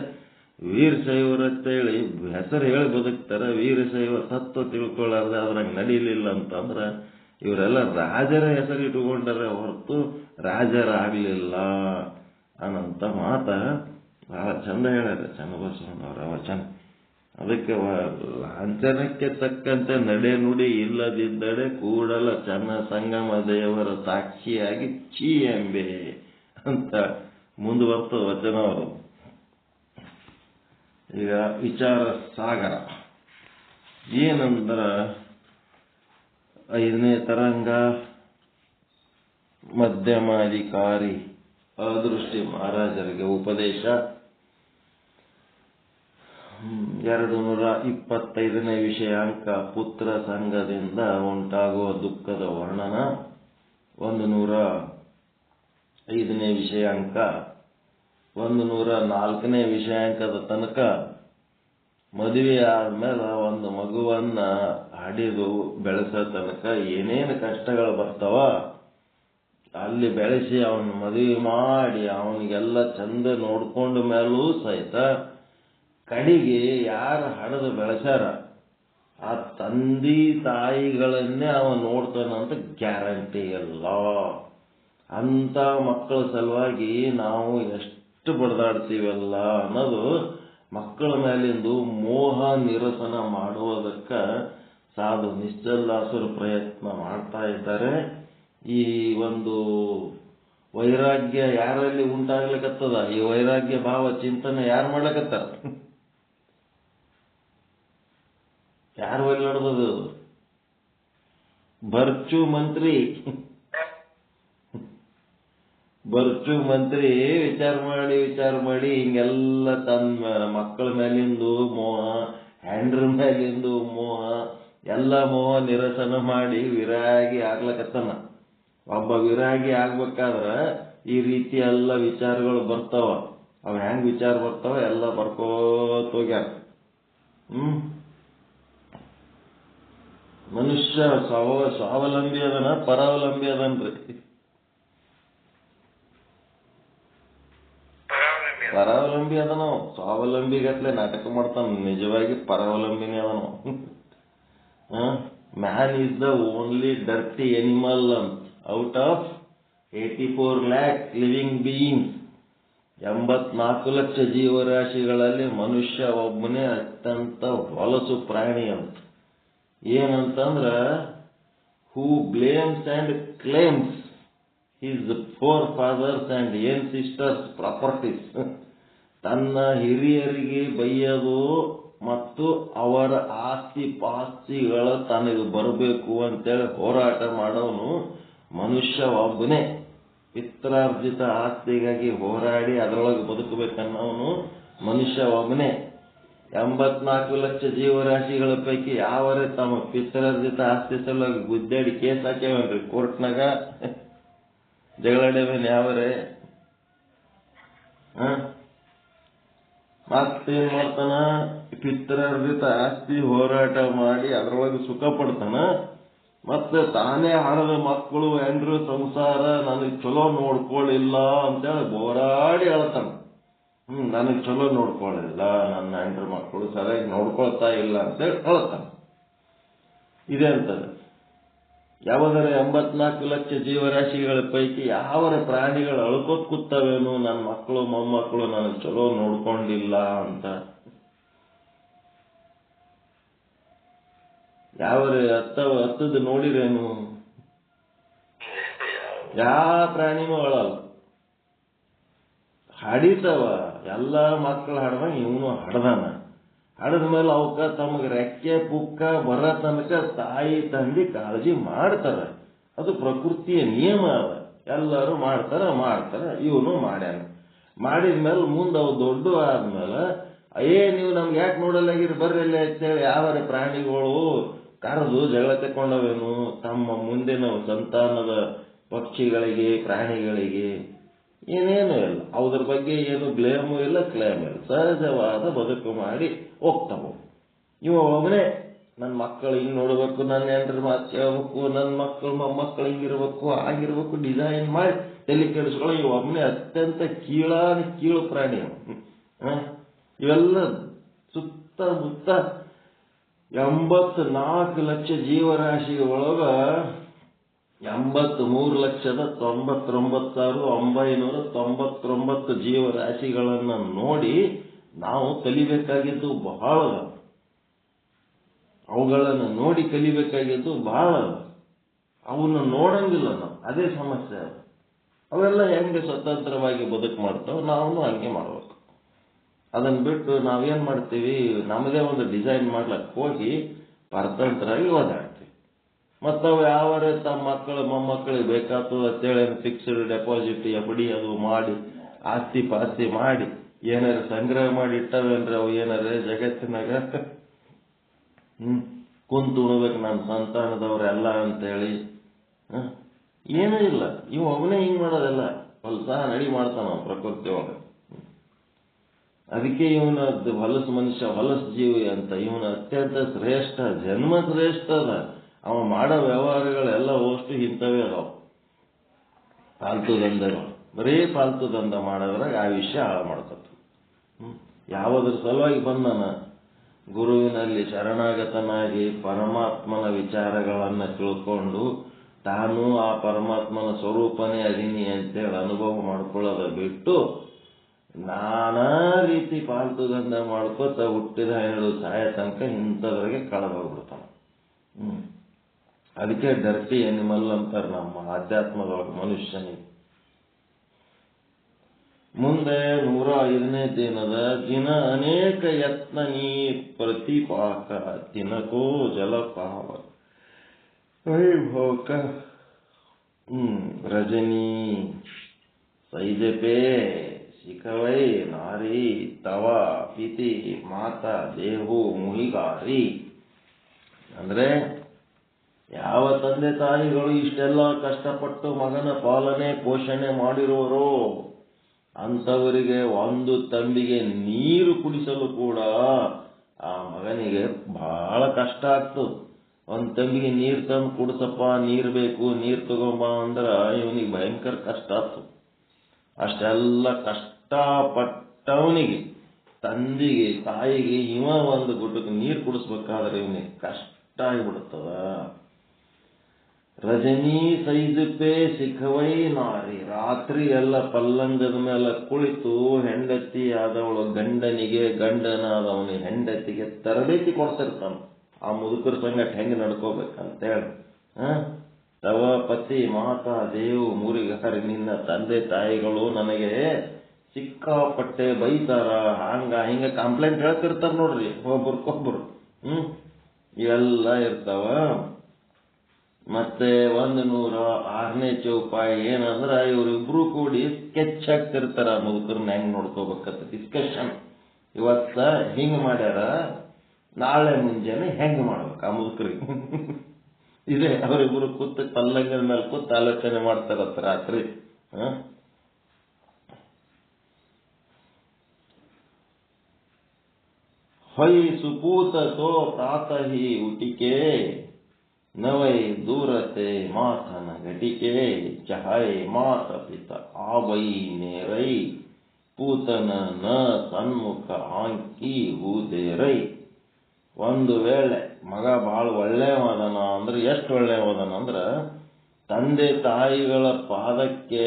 ವೀರಶೈವರ ಅಂತೇಳಿ ಹೆಸರು ಹೇಳಿ ಬದುಕ್ತಾರ. ವೀರಶೈವ ತತ್ವ ತಿಳ್ಕೊಳ್ಳಾರ್ದೆ ಅದ್ರಂಗೆ ನಡೀಲಿಲ್ಲ ಅಂತಂದ್ರೆ ಇವರೆಲ್ಲ ರಾಜರ ಹೆಸರು ಇಟ್ಕೊಂಡಾರ ಹೊರತು ರಾಜರಾಗ್ಲಿಲ್ಲ ಅನ್ನಂತ ಮಾತ ಬಹಳ ಚಂದ ಹೇಳ್ಯಾರ ಚನ್ನಬಸವಣ್ಣವ್ರ ವಚನ. ಅದಕ್ಕೆ ಲಾಂಛನಕ್ಕೆ ತಕ್ಕಂತೆ ನಡೆ ನುಡಿ ಇಲ್ಲದಿದ್ದಡೆ ಕೂಡಲ ಚನ್ನ ಸಂಗಮ ದೇವರ ಸಾಕ್ಷಿಯಾಗಿ ಚೀ ಎಂಬೆ ಅಂತ ಮುಂದುವರ್ತದ ವಚನ ಅವರು. ಈಗ ವಿಚಾರ ಸಾಗರ ಏನಂದ್ರ 5ನೇ ತರಂಗ ಮಧ್ಯಮಾಧಿಕಾರಿ ಅದೃಷ್ಟಿ ಮಹಾರಾಜರಿಗೆ ಉಪದೇಶ. 225ನೇ ವಿಷಯಾಂಕ ಪುತ್ರ ಸಂಘದಿಂದ ಉಂಟಾಗುವ ದುಃಖದ ವರ್ಣನ. 105ನೇ ವಿಷಯಾಂಕ 104ನೇ ವಿಷಯಾಂಕದ ತನಕ ಮದುವೆ ಆದ್ಮೇಲೆ ಒಂದು ಮಗುವನ್ನ ಹಡಿದು ಬೆಳೆಸೋ ತನಕ ಏನೇನು ಕಷ್ಟಗಳು ಬರ್ತಾವ ಅಲ್ಲಿ ಬೆಳೆಸಿ ಅವನ ಮದುವೆ ಮಾಡಿ ಅವನಿಗೆಲ್ಲ ಚಂದ ನೋಡ್ಕೊಂಡ ಮೇಲೂ ಸಹಿತ ಕಡೆಗೆ ಯಾರು ಹಡದು ಬೆಳೆಸ್ಯಾರ ಆ ತಂದೆ ತಾಯಿಗಳನ್ನೇ ಅವ ನೋಡ್ತಾನಂತ ಗ್ಯಾರಂಟಿ ಇಲ್ಲ. ಅಂತ ಮಕ್ಕಳ ಸಲುವಾಗಿ ನಾವು ಎಷ್ಟು ಬಡದಾಡ್ತೀವಲ್ಲ ಅನ್ನೋದು ಮಕ್ಕಳ ಮೇಲಿಂದು ಮೋಹ ನಿರಸನ ಮಾಡುವುದಕ್ಕೆ ಸಾಧು ನಿಶ್ಚಲ್ದಾಸರು ಪ್ರಯತ್ನ ಮಾಡ್ತಾ ಇದ್ದಾರೆ. ಈ ಒಂದು ವೈರಾಗ್ಯ ಯಾರಲ್ಲಿ ಉಂಟಾಗ್ಲಿಕ್ಕತ್ತದ, ಈ ವೈರಾಗ್ಯ ಭಾವ ಚಿಂತನೆ ಯಾರು ಮಾಡ್ಲಕತ್ತಾರ? ಯಾರು ಒಲ್ಲಿ ನಡೆದದು? ಬರ್ಚು ಮಂತ್ರಿ ವಿಚಾರ ಮಾಡಿ ಹಿಂಗೆಲ್ಲ ತನ್ನ ಮಕ್ಕಳ ಮೇಲಿಂದು ಮೋಹ, ಹ್ಯಾಂಡ್ರ ಮೇಲಿಂದು ಮೋಹ, ಎಲ್ಲ ಮೋಹ ನಿರಸನ ಮಾಡಿ ವಿರಾಗಿ ಆಗ್ಲಕತ್ತಾನ. ಒಬ್ಬ ವಿರಾಗಿ ಆಗ್ಬೇಕಾದ್ರ ಈ ರೀತಿ ಎಲ್ಲ ವಿಚಾರಗಳು ಬರ್ತಾವ. ಅವ ಹೆಂಗ್ ವಿಚಾರ ಬರ್ತಾವ ಎಲ್ಲ ಬರ್ಕೋತ ಹೋಗ್ಯಾರ. ಮನುಷ್ಯ ಸ್ವಾವಲಂಬಿ ಅದನ ಪರಾವಲಂಬಿ ಅದನ್ರಿ? ಪರಾವಲಂಬಿ ಅದನೋ. ಸ್ವಾವಲಂಬಿ ಗಟ್ಲೆ ನಾಟಕ ಮಾಡ್ತಾನ, ನಿಜವಾಗಿ ಪರಾವಲಂಬಿನೇ ಅದನೋ. Man is the only dirty animal ಅಂತ. Out of 84 lakh living beings, 84 ಲಕ್ಷ ಜೀವರಾಶಿಗಳಲ್ಲಿ ಮನುಷ್ಯ ಒಬ್ಬನೇ ಅತ್ಯಂತ ಹೊಲಸು ಪ್ರಾಣಿ ಅಂತ. ಏನಂತಂದ್ರ who blames and claims his forefathers and sisters properties. ತನ್ನ ಹಿರಿಯರಿಗೆ ಬೈಯೋದು ಮತ್ತು ಅವರ ಆಸ್ತಿ ಪಾಸ್ತಿಗಳ ತನಗೆ ಬರಬೇಕು ಅಂತೇಳಿ ಹೋರಾಟ ಮಾಡೋನು ಮನುಷ್ಯ ಒಬ್ಬನೇ. ಪಿತ್ರಾರ್ಜಿತ ಆಸ್ತಿಗಾಗಿ ಹೋರಾಡಿ ಅದರೊಳಗೆ ಬದುಕಬೇಕನ್ನೋನು ಮನುಷ್ಯ ಒಬ್ಬನೇ. 84 ಲಕ್ಷ ಜೀವರಾಶಿಗಳ ಪೈಕಿ ಯಾವರೇ ತಮ್ಮ ಪಿತೃರ್ಜಿತ ಆಸ್ತಿ ಸಲುವಾಗಿ ಗುದ್ದಾಡಿ ಕೇಸ್ ಹಾಕ್ಯಾವನ್ರಿ ಕೋರ್ಟ್ನಾಗ? ಜಗಳಾಡ್ಯಾವೇನ್ ಯಾವರೇ? ಮತ್ತೇನ್ ಮಾಡ್ತಾನ? ಪಿತೃರ್ಜಿತ ಆಸ್ತಿ ಹೋರಾಟ ಮಾಡಿ ಅದರೊಳಗೆ ಸುಖ ಪಡ್ತಾನ. ಮತ್ತೆ ತಾನೇ ಹಣದ ಮಕ್ಕಳು ಹೆಂಡ್ರು ಸಂಸಾರ ನನಗ್ ಚಲೋ ನೋಡ್ಕೊಳ್ಳಿಲ್ಲ ಅಂತೇಳಿ ಬೋರಾಡಿ ಹೇಳ್ತಾನ. ನನಗ್ ಚಲೋ ನೋಡ್ಕೊಳ್ಳಿಲ್ಲ, ನನ್ನ ಹೆಂಡ್ರ ಮಕ್ಕಳು ಸರಿಯಾಗಿ ನೋಡ್ಕೊಳ್ತಾ ಇಲ್ಲ ಅಂತೇಳಿ ಹೇಳ್ತಾನ. ಇದೆ ಅಂತದೆ. ಯಾವಾಗರ 84 ಲಕ್ಷ ಜೀವರಾಶಿಗಳ ಪೈಕಿ ಯಾವರ ಪ್ರಾಣಿಗಳು ಅಳ್ಕೋತ್ ಕೂತಾವೇನು, ನನ್ನ ಮಕ್ಕಳು ಮೊಮ್ಮಕ್ಕಳು ನನಗ್ ಚಲೋ ನೋಡ್ಕೊಂಡಿಲ್ಲ ಅಂತ? ಯಾವರೇ ಹತ್ತದ ನೋಡಿರೇನು? ಯಾವ ಪ್ರಾಣಿನೂ ಅಳಲ್ಲ. ಹಡಿತಾವ, ಎಲ್ಲ ಮಕ್ಕಳು ಹಡ್ದಂಗ ಇವನು ಹಡ್ದಾನ. ಹಡದ ಮೇಲೆ ಅವಕ್ಕ ತಮಗೆ ರೆಕ್ಕೆ ಪುಕ್ಕ ಬರ ತನಕ ತಾಯಿ ತಂದೆ ಕಾಳಜಿ ಮಾಡ್ತಾರ. ಅದು ಪ್ರಕೃತಿಯ ನಿಯಮ ಅದ. ಎಲ್ಲರೂ ಮಾಡ್ತಾರ. ಇವನು ಮಾಡ್ಯಾನ. ಮಾಡಿದ್ಮೇಲೆ ಮುಂದೆ ಅವು ದೊಡ್ಡ ಆದ್ಮೇಲೆ ನೀವು ನಮ್ಗೆ ಯಾಕೆ ನೋಡಲ್ಲಾಗಿರಿ ಬರ್ರಿ ಅಂತೇಳಿ ಯಾವರ ಪ್ರಾಣಿಗಳು ಕರೆದು ಜಗಳ ತಕೊಂಡವೇನು ತಮ್ಮ ಮುಂದಿನ ಸಂತಾನದ ಪಕ್ಷಿಗಳಿಗೆ ಪ್ರಾಣಿಗಳಿಗೆ? ಏನೇನು ಇಲ್ಲ. ಅದ್ರ ಬಗ್ಗೆ ಏನು ಬ್ಲೇಮು ಇಲ್ಲ, ಕ್ಲೇಮು ಇಲ್ಲ. ಸಹಜವಾದ ಬದುಕು ಮಾಡಿ ಹೋಗ್ತಾವ. ಇವ ಒಬ್ಬನೇ ನನ್ನ ಮಕ್ಕಳು ಹಿಂಗ್ ನೋಡ್ಬೇಕು, ನನ್ನ ಹೆಂಡ್ರ ಮಾತು ಕೇಳ್ಬೇಕು, ನನ್ನ ಮಕ್ಕಳು ಮೊಮ್ಮಕ್ಕಳು ಹಿಂಗಿರ್ಬೇಕು, ಆಗಿರ್ಬೇಕು ಡಿಸೈನ್ ಮಾಡಿ ತಲೆ ಕೆಡಿಸ್ಕೊಳ್ಳೋ ಇವ ಒಬ್ಬನೇ ಅತ್ಯಂತ ಕೀಳು ಪ್ರಾಣಿ. ಇವೆಲ್ಲ ಸುತ್ತಮುತ್ತ 84 ಲಕ್ಷ ಜೀವರಾಶಿಗಳೊಳಗ 83,99,999 ಜೀವರಾಶಿಗಳನ್ನ ನೋಡಿ ನಾವು ಕಲಿಬೇಕಾಗಿದ್ದು ಬಹಳ. ಅವುಗಳನ್ನು ನೋಡಿ ಕಲಿಬೇಕಾಗಿದ್ದು ಬಹಳ. ಅವನ್ನ ನೋಡಂಗಿಲ್ಲ ನಾವು, ಅದೇ ಸಮಸ್ಯೆ. ಅವೆಲ್ಲ ಹೆಂಗೆ ಸ್ವತಂತ್ರವಾಗಿ ಬದುಕು ಮಾಡ್ತಾವ, ನಾವು ಹಂಗೆ ಮಾಡ್ಬೇಕು. ಅದನ್ನ ಬಿಟ್ಟು ನಾವೇನ್ ಮಾಡ್ತೀವಿ, ನಮ್ಮದೇ ಒಂದು ಡಿಸೈನ್ ಮಾಡ್ಲಕ್ಕೆ ಹೋಗಿ ಪರತಂತ್ರವಾಗಿ ಓದಾಡ್ತೀವಿ. ಮತ್ತವು ಯಾವರೇ ತಮ್ಮ ಮಕ್ಕಳು ಮೊಮ್ಮಕ್ಕಳಿಗೆ ಬೇಕಾತು ಅಂತೇಳಿ ಫಿಕ್ಸ್ಡ್ ಡೆಪಾಸಿಟ್ FD ಅದು ಮಾಡಿ ಆಸ್ತಿ ಪಾಸ್ತಿ ಮಾಡಿ ಏನಾರ ಸಂಗ್ರಹ ಮಾಡಿ ಇಟ್ಟವೇನ್ರಿ ಅವು ಏನಾರ ಜಗತ್ತಿನಾಗ ಕುಂತು ಉಣ್ಬೇಕು ನನ್ನ ಸಂತಾನದವ್ರೆಲ್ಲ ಅಂತೇಳಿ? ಏನೂ ಇಲ್ಲ. ಇವ್ ಒಬ್ಬನೇ ಹಿಂಗ್ ಮಾಡೋದೆಲ್ಲ ಹೊಲಸ ನಡಿ ಮಾಡ್ತಾನ ಪ್ರಕೃತಿ ಒಳಗೆ. ಅದಕ್ಕೆ ಇವನ ಹೊಲಸು ಮನುಷ್ಯ, ಹೊಲಸು ಜೀವಿ ಅಂತ. ಇವನ ಅತ್ಯಂತ ಶ್ರೇಷ್ಠ, ಜನ್ಮ ಶ್ರೇಷ್ಠ ಅದ. ಅವ ಮಾಡೋ ವ್ಯವಹಾರಗಳೆಲ್ಲ ಅಷ್ಟು ಇಂಥವೇ ಅದಾವ. ಪಾಲ್ತು ದಂಧಗಳು, ಬರೀ ಪಾಲ್ತು ದಂಧ ಮಾಡೋದ್ರಾಗ ಆ ವಿಷಯ ಹಾಳು ಮಾಡ್ಕೊತ. ಯಾವುದ್ರ ಸಲುವಾಗಿ ಬಂದನ? ಗುರುವಿನಲ್ಲಿ ಶರಣಾಗತನಾಗಿ ಪರಮಾತ್ಮನ ವಿಚಾರಗಳನ್ನ ತಿಳ್ಕೊಂಡು ತಾನು ಆ ಪರಮಾತ್ಮನ ಸ್ವರೂಪನೇ ಅದೀನಿ ಅಂತೇಳಿ ಅನುಭವ ಮಾಡ್ಕೊಳ್ಳೋದ ಬಿಟ್ಟು ನಾನಾ ರೀತಿ ಪಾಲ್ತು ದಂಧ ಮಾಡ್ಕೋತ ಹುಟ್ಟಿದ ಹೆಣ್ಣು ಸಾಯ ತನಕ ಇಂಥದ್ರಾಗೆ ಕಳೆದೋಗ್ಬಿಡ್ತಾನ. ಅದಕ್ಕೆ ಡರ್ಟಿ ಎನಿಮಲ್ ಅಂತಾರೆ ನಮ್ಮ ಆಧ್ಯಾತ್ಮದೊಳಗೆ ಮನುಷ್ಯನಿಗೆ. ಮುಂದೆ 105ನೇ ದಿನ ಅನೇಕ ಯತ್ನ ನೀ ಪ್ರತಿಪಾಕ ತಿನಕೋ ಜಲಪಾವ ವೈಭೋಕ ರಜನಿ ಸೈಜಪೆ ಶಿಖವೈ ನಾರಿ ತವ ಪಿತಿ ಮಾತಾ ದೇಹು ಮುಹಿಗಾರಿ. ಅಂದ್ರೆ ಯಾವ ತಂದೆ ತಾಯಿಗಳು ಇಷ್ಟೆಲ್ಲ ಕಷ್ಟಪಟ್ಟು ಮಗನ ಪಾಲನೆ ಪೋಷಣೆ ಮಾಡಿರುವರೋ ಅಂಥವರಿಗೆ ಒಂದು ತಂಬಿಗೆ ನೀರು ಕುಡಿಸಲು ಕೂಡ ಆ ಮಗನಿಗೆ ಬಹಳ ಕಷ್ಟ ಆಗ್ತದೆ. ಒಂದು ತಂಬಿಗೆ ನೀರು ತಂದು ಕುಡಿಸಪ್ಪ, ನೀರು ಬೇಕು, ನೀರು ತಗೊಂಬ ಅಂದ್ರ ಇವನಿಗೆ ಭಯಂಕರ ಕಷ್ಟ ಆಗ್ತದೆ. ಅಷ್ಟೆಲ್ಲ ಕಷ್ಟಪಟ್ಟವನಿಗೆ, ತಂದೆಗೆ ತಾಯಿಗೆ ಇವ ಒಂದು ಗುಡ್ಡಕ್ಕೆ ನೀರು ಕುಡಿಸ್ಬೇಕಾದ್ರೆ ಇವನಿಗೆ ಕಷ್ಟ ಆಗಿಬಿಡುತ್ತದ. ರಜನಿ ಸೈಜಪೆ ಸಿಖವೈ ನಾರಿ, ರಾತ್ರಿ ಎಲ್ಲ ಪಲ್ಲಂಗದ ಮೇಲೆ ಕುಳಿತು ಹೆಂಡತಿ ಆದವಳು ಗಂಡನಿಗೆ, ಗಂಡನಾದವನಿಗೆ ಹೆಂಡತಿಗೆ ತರಬೇತಿ ಕೊಡ್ತಿರ್ತಾನ. ಆ ಮುದುಕರ ಸಂಗಟ ಹೆಂಗೆ ನಡ್ಕೋಬೇಕಂತೇಳಿ. ತವ ಪತಿ ಮಾತಾ ದೇವು ಮುರಿಗಾರಿ, ನಿನ್ನ ತಂದೆ ತಾಯಿಗಳು ನನಗೆ ಸಿಕ್ಕಾಪಟ್ಟೆ ಬೈತಾರ, ಹಿಂಗ ಕಂಪ್ಲೇಂಟ್ ಹೇಳ್ತಿರ್ತಾರ ನೋಡ್ರಿ ಒಬ್ರಿಗೊಬ್ರು. ಇವೆಲ್ಲ ಇರ್ತಾವ. ಮತ್ತೆ 106ನೇ ಚೌಪಾಯಿ ಏನಂದ್ರ ಇವರಿಬ್ರು ಕೂಡಿ ಸ್ಕೆಚ್ ಹಾಕ್ತಿರ್ತಾರ ಮುದುಕರನ್ನ ಹೆಂಗ್ ನೋಡ್ಕೋಬೇಕಂತ ಡಿಸ್ಕಷನ್. ಇವತ್ತ ಹಿಂಗ್ ಮಾಡ್ಯಾರ, ನಾಳೆ ಮುಂಜಾನೆ ಹೆಂಗ್ ಮಾಡ್ಬೇಕು ಆ ಮುದುಕರಿಗೆ. ಇದೇ ಅವರಿಬ್ರು ಕೂತ್ ಪಲ್ಲಂಗದ ಮೇಲೆ ಕೂತ್ ಆಲೋಚನೆ ಮಾಡ್ತಾರತ್ತ ರಾತ್ರಿ. ಹೊಯ್ ಸುಪೂತ ತೋ ಪ್ರಾತಹಿ ಉಟಿಕೆ, ನವೈ ದೂರತೆ ಮಾತನ ಘಟಿಕೆ, ಚಹಾಯ್ ಮಾತ ಪಿತ ಆವೈ ನೇರೈ, ಪೂತನ ನ ಸನ್ಮುಖ ಆಂಕಿ ಹೂದೇರೈ. ಒಂದು ವೇಳೆ ಮಗ ಬಹಳ ಒಳ್ಳೆಯವದನ ಅಂದ್ರೆ ಎಷ್ಟು ಒಳ್ಳೆಯವದನ ಅಂದ್ರ ತಂದೆ ತಾಯಿಗಳ ಪಾದಕ್ಕೆ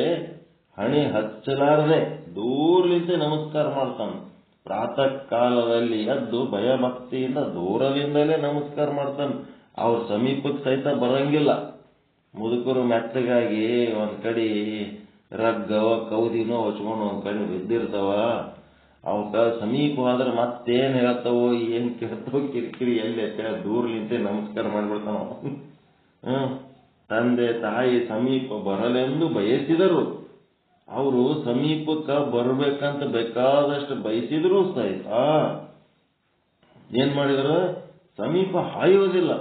ಹಣಿ ಹಚ್ಚಲಾರದೆ ದೂರಲಿಂದ ನಮಸ್ಕಾರ ಮಾಡ್ತಾನೆ. ಪ್ರಾತಃ ಕಾಲದಲ್ಲಿ ಎದ್ದು ಭಯಭಕ್ತಿಯಿಂದ ದೂರದಿಂದಲೇ ನಮಸ್ಕಾರ ಮಾಡ್ತಾನೆ. ಅವ್ರ ಸಮೀಪಕ್ಕೆ ಸಹಿತ ಬರಂಗಿಲ್ಲ. ಮುದುಕರು ಮೆತ್ತಗಾಗಿ ಒಂದ್ ಕಡೆ ರಗ್ಗವ ಕೌದಿನೋ ಹೊಚ್ಕೊಂಡು ಒಂದ್ ಕಡೆ ಬಿದ್ದಿರ್ತಾವ. ಅವಕ್ಕ ಸಮೀಪ ಆದ್ರೆ ಮತ್ತೇನ್ ಹೇಳ್ತಾವೋ ಏನ್ ಕೇಳ್ತಾವೋ ಕಿರಿಕಿರಿ ಎಲ್ಲಿ ದೂರ್ಲಿಂತೆ ನಮಸ್ಕಾರ ಮಾಡ್ಬಿಡ್ತಾನ. ತಂದೆ ತಾಯಿ ಸಮೀಪ ಬರಲೆಂದು ಬಯಸಿದರು. ಅವರು ಸಮೀಪಕ್ಕ ಬರ್ಬೇಕಂತ ಬೇಕಾದಷ್ಟು ಬಯಸಿದ್ರು ಸಹಿತ ಏನ್ ಮಾಡಿದ್ರು, ಸಮೀಪ ಹಾಯೋದಿಲ್ಲ.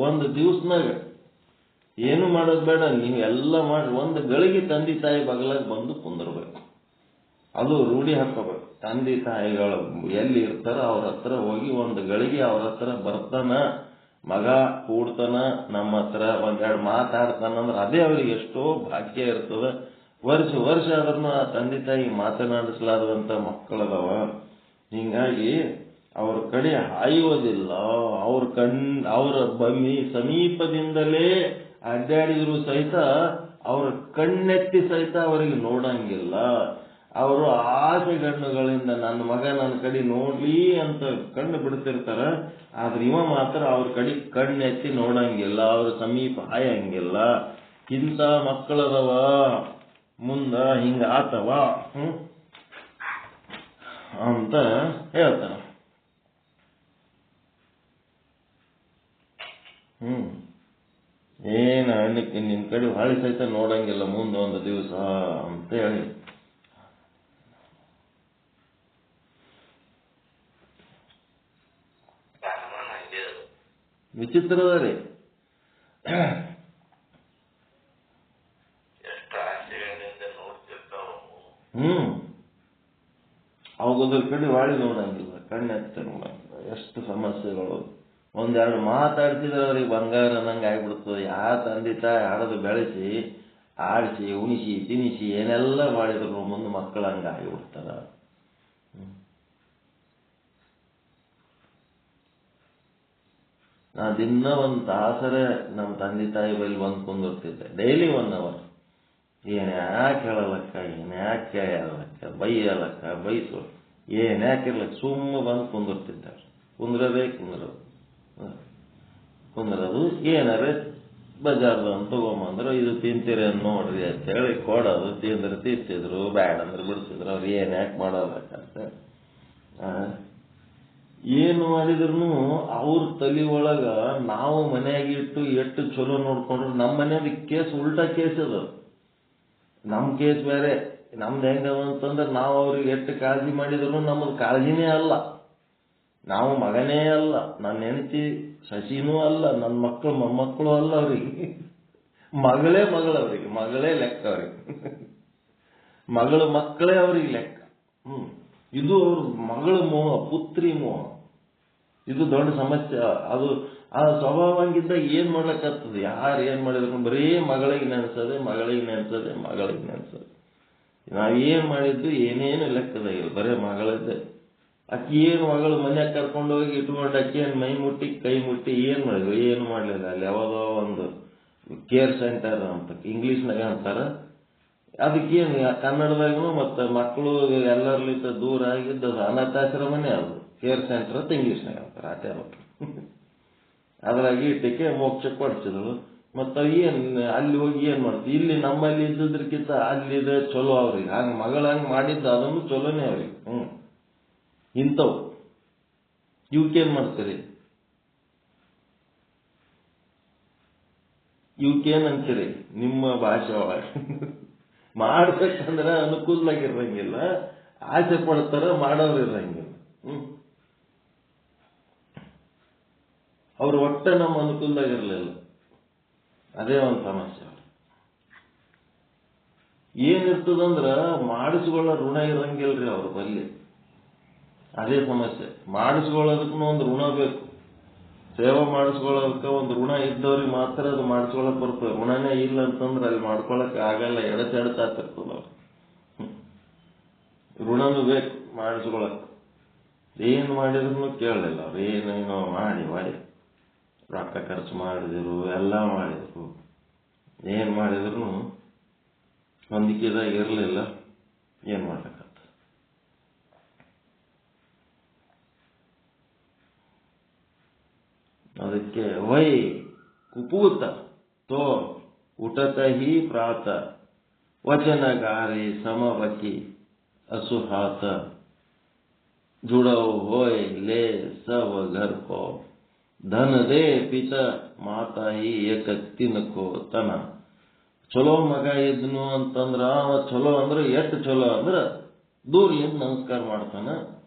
ಒಂದು ದಿವಸನಾಗ ಏನು ಮಾಡೋದು ಬೇಡ, ನೀವು ಎಲ್ಲ ಮಾಡಿ ಒಂದು ಗಳಿಗೆ ತಂದೆ ತಾಯಿ ಬಗಲಾಗ ಬಂದು ಕುಂದಿರ್ಬೇಕು. ಅದು ರೂಢಿ ಹಾಕೋಬೇಕು. ತಂದೆ ತಾಯಿಗಳು ಎಲ್ಲಿ ಇರ್ತಾರ ಅವ್ರ ಹತ್ರ ಹೋಗಿ ಒಂದು ಗಳಿಗೆ ಅವ್ರ ಹತ್ರ ಬರ್ತಾನ, ಮಗ ಕೂಡ್ತಾನ, ನಮ್ಮ ಹತ್ರ ಒಂದೆರಡು ಮಾತಾಡ್ತಾನಂದ್ರೆ ಅದೇ ಅವ್ರಿಗೆ ಎಷ್ಟೋ ಭಾಗ್ಯ ಇರ್ತದ. ವರ್ಷ ಆದ್ರೂ ಆ ತಂದೆ ತಾಯಿ ಮಾತನಾಡಿಸಲಾರದಂತ ಮಕ್ಕಳದವ. ಹಿಂಗಾಗಿ ಅವ್ರ ಕಡೆ ಹಾಯುವುದಿಲ್ಲ. ಅವರ ಸಮೀಪದಿಂದಲೇ ಅಡ್ಡಾಡಿದ್ರು ಸಹಿತ ಅವ್ರ ಕಣ್ಣೆತ್ತಿ ಸಹಿತ ಅವರಿಗೆ ನೋಡಂಗಿಲ್ಲ. ಅವರು ಆಸೆ ಗಣ್ಣುಗಳಿಂದ ನನ್ನ ಮಗ ನನ್ನ ಕಡೆ ನೋಡ್ಲಿ ಅಂತ ಕಣ್ಣು ಬಿಡ್ತಿರ್ತಾರ. ಆದ್ರೆ ಇವ ಮಾತ್ರ ಅವ್ರ ಕಡೆ ಕಣ್ಣೆತ್ತಿ ನೋಡಂಗಿಲ್ಲ, ಅವ್ರ ಸಮೀಪ ಹಾಯಂಗಿಲ್ಲ. ಇಂಥ ಮಕ್ಕಳದವ, ಮುಂದ ಹಿಂಗ ಆತವ ಅಂತ ಹೇಳ್ತಾನ. ಏನ ಹಣ್ಣಕ್ಕೆ ನಿನ್ ಕಡೆ ಹಾಳಿ ಸಹಿತ ನೋಡಂಗಿಲ್ಲ ಮುಂದೊಂದು ದಿವಸ ಅಂತ ಹೇಳಿ ವಿಚಿತ್ರದ ರೀ. ಅವಾಗದ್ರ ಕಡೆ ವಾಳಿ ನೋಡಂಗಿಲ್ಲ, ಕಣ್ಣೆತ್ತ ನೋಡಂಗಿಲ್ಲ. ಎಷ್ಟು ಸಮಸ್ಯೆಗಳು. ಒಂದೆರಡು ಮಾತಾಡ್ತಿದ್ರೆ ಅವ್ರಿಗೆ ಬಂಗಾರ ನಂಗೆ ಆಗ್ಬಿಡ್ತದೆ. ತಂದೆ ತಾಯಿ ಆಡೋದು ಬೆಳೆಸಿ ಆಡಿಸಿ ಉಣಿಸಿ ತಿನಿಸಿ ಏನೆಲ್ಲ ಮಾಡಿದ್ರು ಮುಂದೆ ಮಕ್ಕಳು ಹಂಗ ಆಗಿಬಿಡ್ತಾರ. ನಾ ದಿನ ಒಂದು ತಾಸರೆ ನಮ್ಮ ತಂದೆ ತಾಯಿ ಬಳಿ ಬಂದು ಕುಂದಿರ್ತಿದ್ದೆ, ಡೈಲಿ 1 hour. ಏನ್ ಯಾಕೆ ಹೇಳಲಕ್ಕ, ಏನ್ ಯಾಕೆ ಹೇಳಲಕ್ಕ, ಬೈಯಲಕ್ಕ, ಬೈಸು ಏನ್ ಯಾಕಿರ್ಲಕ್ಕ, ಸುಮ್ಮ ಬಂದು ಕುಂದಿರ್ತಿದ್ದಾರೆ. ಕುಂದ್ರದು ಏನಾರೇ ಬಜಾರ್ದವನ್ ತಗೊಂಬಂದ್ರು, ಇದು ತಿಂತೀರಿ ನೋಡ್ರಿ ಅಂತ ಹೇಳಿ ಕೊಡೋದು. ತಿಂದ್ರೆ ತಿಂತಿದ್ರು, ಬ್ಯಾಡ ಅಂದ್ರೆ ಬಿಡ್ತಿದ್ರು. ಅವ್ರು ಏನ್ ಯಾಕೆ ಮಾಡೋದಕ್ಕಂತ ಏನು ಮಾಡಿದ್ರು ಅವ್ರ ತಲೆ ಒಳಗ ನಾವು ಮನೆಯಾಗಿಟ್ಟು ಎಷ್ಟು ಚಲೋ ನೋಡ್ಕೊಂಡ್ರು ನಮ್ಮ ಮನೆಯದ ಕೇಸ್ ಉಲ್ಟಾ ಕೇಸ್ ಅದ. ನಮ್ ಕೇಸ್ ಬೇರೆ. ನಮ್ದು ಹೆಂಗದ ಅಂತಂದ್ರೆ ನಾವು ಅವ್ರಿಗೆ ಎಷ್ಟು ಕಾಳಜಿ ಮಾಡಿದ್ರು ನಮ್ಮದು ಕಾಳಜಿನೇ ಅಲ್ಲ. ನಾವು ಮಗನೇ ಅಲ್ಲ, ನನ್ನ ಹೆಂಡತಿ ಶಶಿನೂ ಅಲ್ಲ, ನನ್ನ ಮಕ್ಕಳು ಮೊಮ್ಮಕ್ಕಳು ಅಲ್ಲ. ಅವ್ರಿಗೆ ಮಗಳೇ ಮಗಳವ್ರಿಗೆ, ಮಗಳೇ ಲೆಕ್ಕ ಅವ್ರಿಗೆ, ಮಗಳು ಮಕ್ಕಳೇ ಅವ್ರಿಗೆ ಲೆಕ್ಕ. ಇದು ಅವ್ರ ಮಗಳ ಮೋಹ, ಪುತ್ರಿ ಮೋಹ. ಇದು ದೊಡ್ಡ ಸಮಸ್ಯೆ. ಅದು ಆ ಸ್ವಭಾವ ಹಂಗಿದ್ದ ಏನ್ ಮಾಡ್ಲಕ್ಕಾಗ್ತದೆ? ಯಾರು ಏನ್ ಮಾಡಿದ್ರು ಬರೀ ಮಗಳಿಗೆ ನೆನ್ಸದೆ, ಮಗಳಿಗೆ ನೆನ್ಸದೆ, ಮಗಳಿಗೆ ನೆನ್ಸದೆ. ನಾವೇನ್ ಮಾಡಿದ್ದು ಏನೇನು ಲೆಕ್ಕದ ಇಲ್ಲ, ಬರೇ ಮಗಳದ್ದೇ. ಅಕ್ಕಿ ಏನು ಮಗಳು ಮನ್ಯಾಗ ಕರ್ಕೊಂಡು ಹೋಗಿ ಇಟ್ಕೊಂಡು ಅಕ್ಕಿಯನ್ನು ಮೈ ಮುಟ್ಟಿ ಕೈ ಮುಟ್ಟಿ ಏನ್ ಮಾಡಿದ್ರು? ಏನು ಮಾಡ್ಲಿಲ್ಲ. ಅಲ್ಲಿ ಯಾವ್ದೋ ಒಂದು ಕೇರ್ ಸೆಂಟರ್ ಅಂತ ಇಂಗ್ಲಿಷ್ನಾಗ ಅಂತಾರ. ಅದಕ್ಕೇನು ಕನ್ನಡದಾಗೂ ಮತ್ತೆ ಮಕ್ಕಳು ಎಲ್ಲರ್ಲಿಂದ ದೂರ ಆಗಿದ್ದು ಅನಾಥಾಶ್ರಮನೇ ಅದು. ಕೇರ್ ಸೆಂಟರ್ ಅಂತ ಇಂಗ್ಲಿಷ್ನಾಗ ಅಂತಾರೆ. ಆಟೆ ಅದ್ರಾಗ ಇಟ್ಟಕ್ಕೆ ಮೋಕ್ಷ ಕೊಡ್ಸಿದ್ರು. ಮತ್ತ ಏನ್ ಅಲ್ಲಿ ಹೋಗಿ ಏನ್ ಮಾಡ್ತೀವಿ? ಇಲ್ಲಿ ನಮ್ಮಲ್ಲಿ ಇದ್ದದ್ರಕ್ಕಿಂತ ಅಲ್ಲಿದೆ ಚಲೋ ಅವ್ರಿಗೆ. ಹಂಗ ಮಗಳ ಹಂಗ ಮಾಡಿದ್ದು ಅದನ್ನು ಚಲೋನೇ ಅವ್ರಿಗೆ. ಇಂಥವು ಇವಕ್ಕೇನ್ ಮಾಡ್ತೀರಿ? ಇವಕ್ಕೇನ್ ಅಂತೀರಿ ನಿಮ್ಮ ಭಾಷೆ ಒಳಗೆ? ಮಾಡ್ಬೇಕಂದ್ರೆ ಅನುಕೂಲವಾಗಿರಂಗಿಲ್ಲ. ಆಸೆ ಪಡ್ತಾರ, ಮಾಡೋರು ಇರಂಗಿಲ್ಲ. ಅವ್ರು ಒಟ್ಟ ನಮ್ಮ ಅನುಕೂಲದಾಗಿರ್ಲಿಲ್ಲ. ಅದೇ ಒಂದು ಸಮಸ್ಯೆ. ಏನಿರ್ತದಂದ್ರ ಮಾಡಿಸ್ಕೊಳ್ಳೋ ಋಣ ಇರಂಗಿಲ್ರಿ ಅವ್ರ ಬಲ್ಲಿ. ಅದೇ ಸಮಸ್ಯೆ. ಮಾಡಿಸ್ಕೊಳ್ಳೋದಕ್ಕೂ ಒಂದು ಋಣ ಬೇಕು. ಸೇವೆ ಮಾಡಿಸ್ಕೊಳ್ಳೋದಕ್ಕೆ ಒಂದು ಋಣ ಇದ್ದವ್ರಿಗೆ ಮಾತ್ರ ಅದು ಮಾಡಿಸ್ಕೊಳಕ್ ಬರ್ತದೆ. ಋಣನೇ ಇಲ್ಲ ಅಂತಂದ್ರೆ ಅಲ್ಲಿ ಮಾಡ್ಕೊಳಕ್ ಆಗಲ್ಲ, ಎಡಚಾಡ್ತಾತಿರ್ತದ ಅವ್ರು. ಋಣನೂ ಬೇಕು ಮಾಡಿಸ್ಕೊಳಕ್. ಏನು ಮಾಡಿದ್ರು ಕೇಳಲಿಲ್ಲ ಅವ್ರು. ಏನೇನೋ ಮಾಡಿ ರೊಕ್ಕ ಖರ್ಚು ಮಾಡಿದ್ರು, ಎಲ್ಲ ಮಾಡಿದ್ರು, ಏನ್ ಮಾಡಿದ್ರು ಹೊಂದಿಕೆದಾಗ ಇರಲಿಲ್ಲ. ಏನ್ ಮಾಡ್ಬೇಕಂತ ಅದಕ್ಕೆ ವೈ ಕುಪೂತ ತೋ ಉಟತ ಹಿ ಪ್ರಾತ ವಚನಗಾರಿ ಸಮವಕಿ असुहात जुड़ो होय ले सब घर को धन दे पिता माता ही एक ತಿನ್ಕೋ ತನ. ಚಲೋ ಮಗ ಇದ್ನು ಅಂತಂದ್ರ ಅವ ಚಲೋ ಅಂದ್ರೆ ಎಷ್ಟು ಚಲೋ ಅಂದ್ರ ದೂರ್ಲಿಂದ ನಮಸ್ಕಾರ ಮಾಡ್ತಾನ,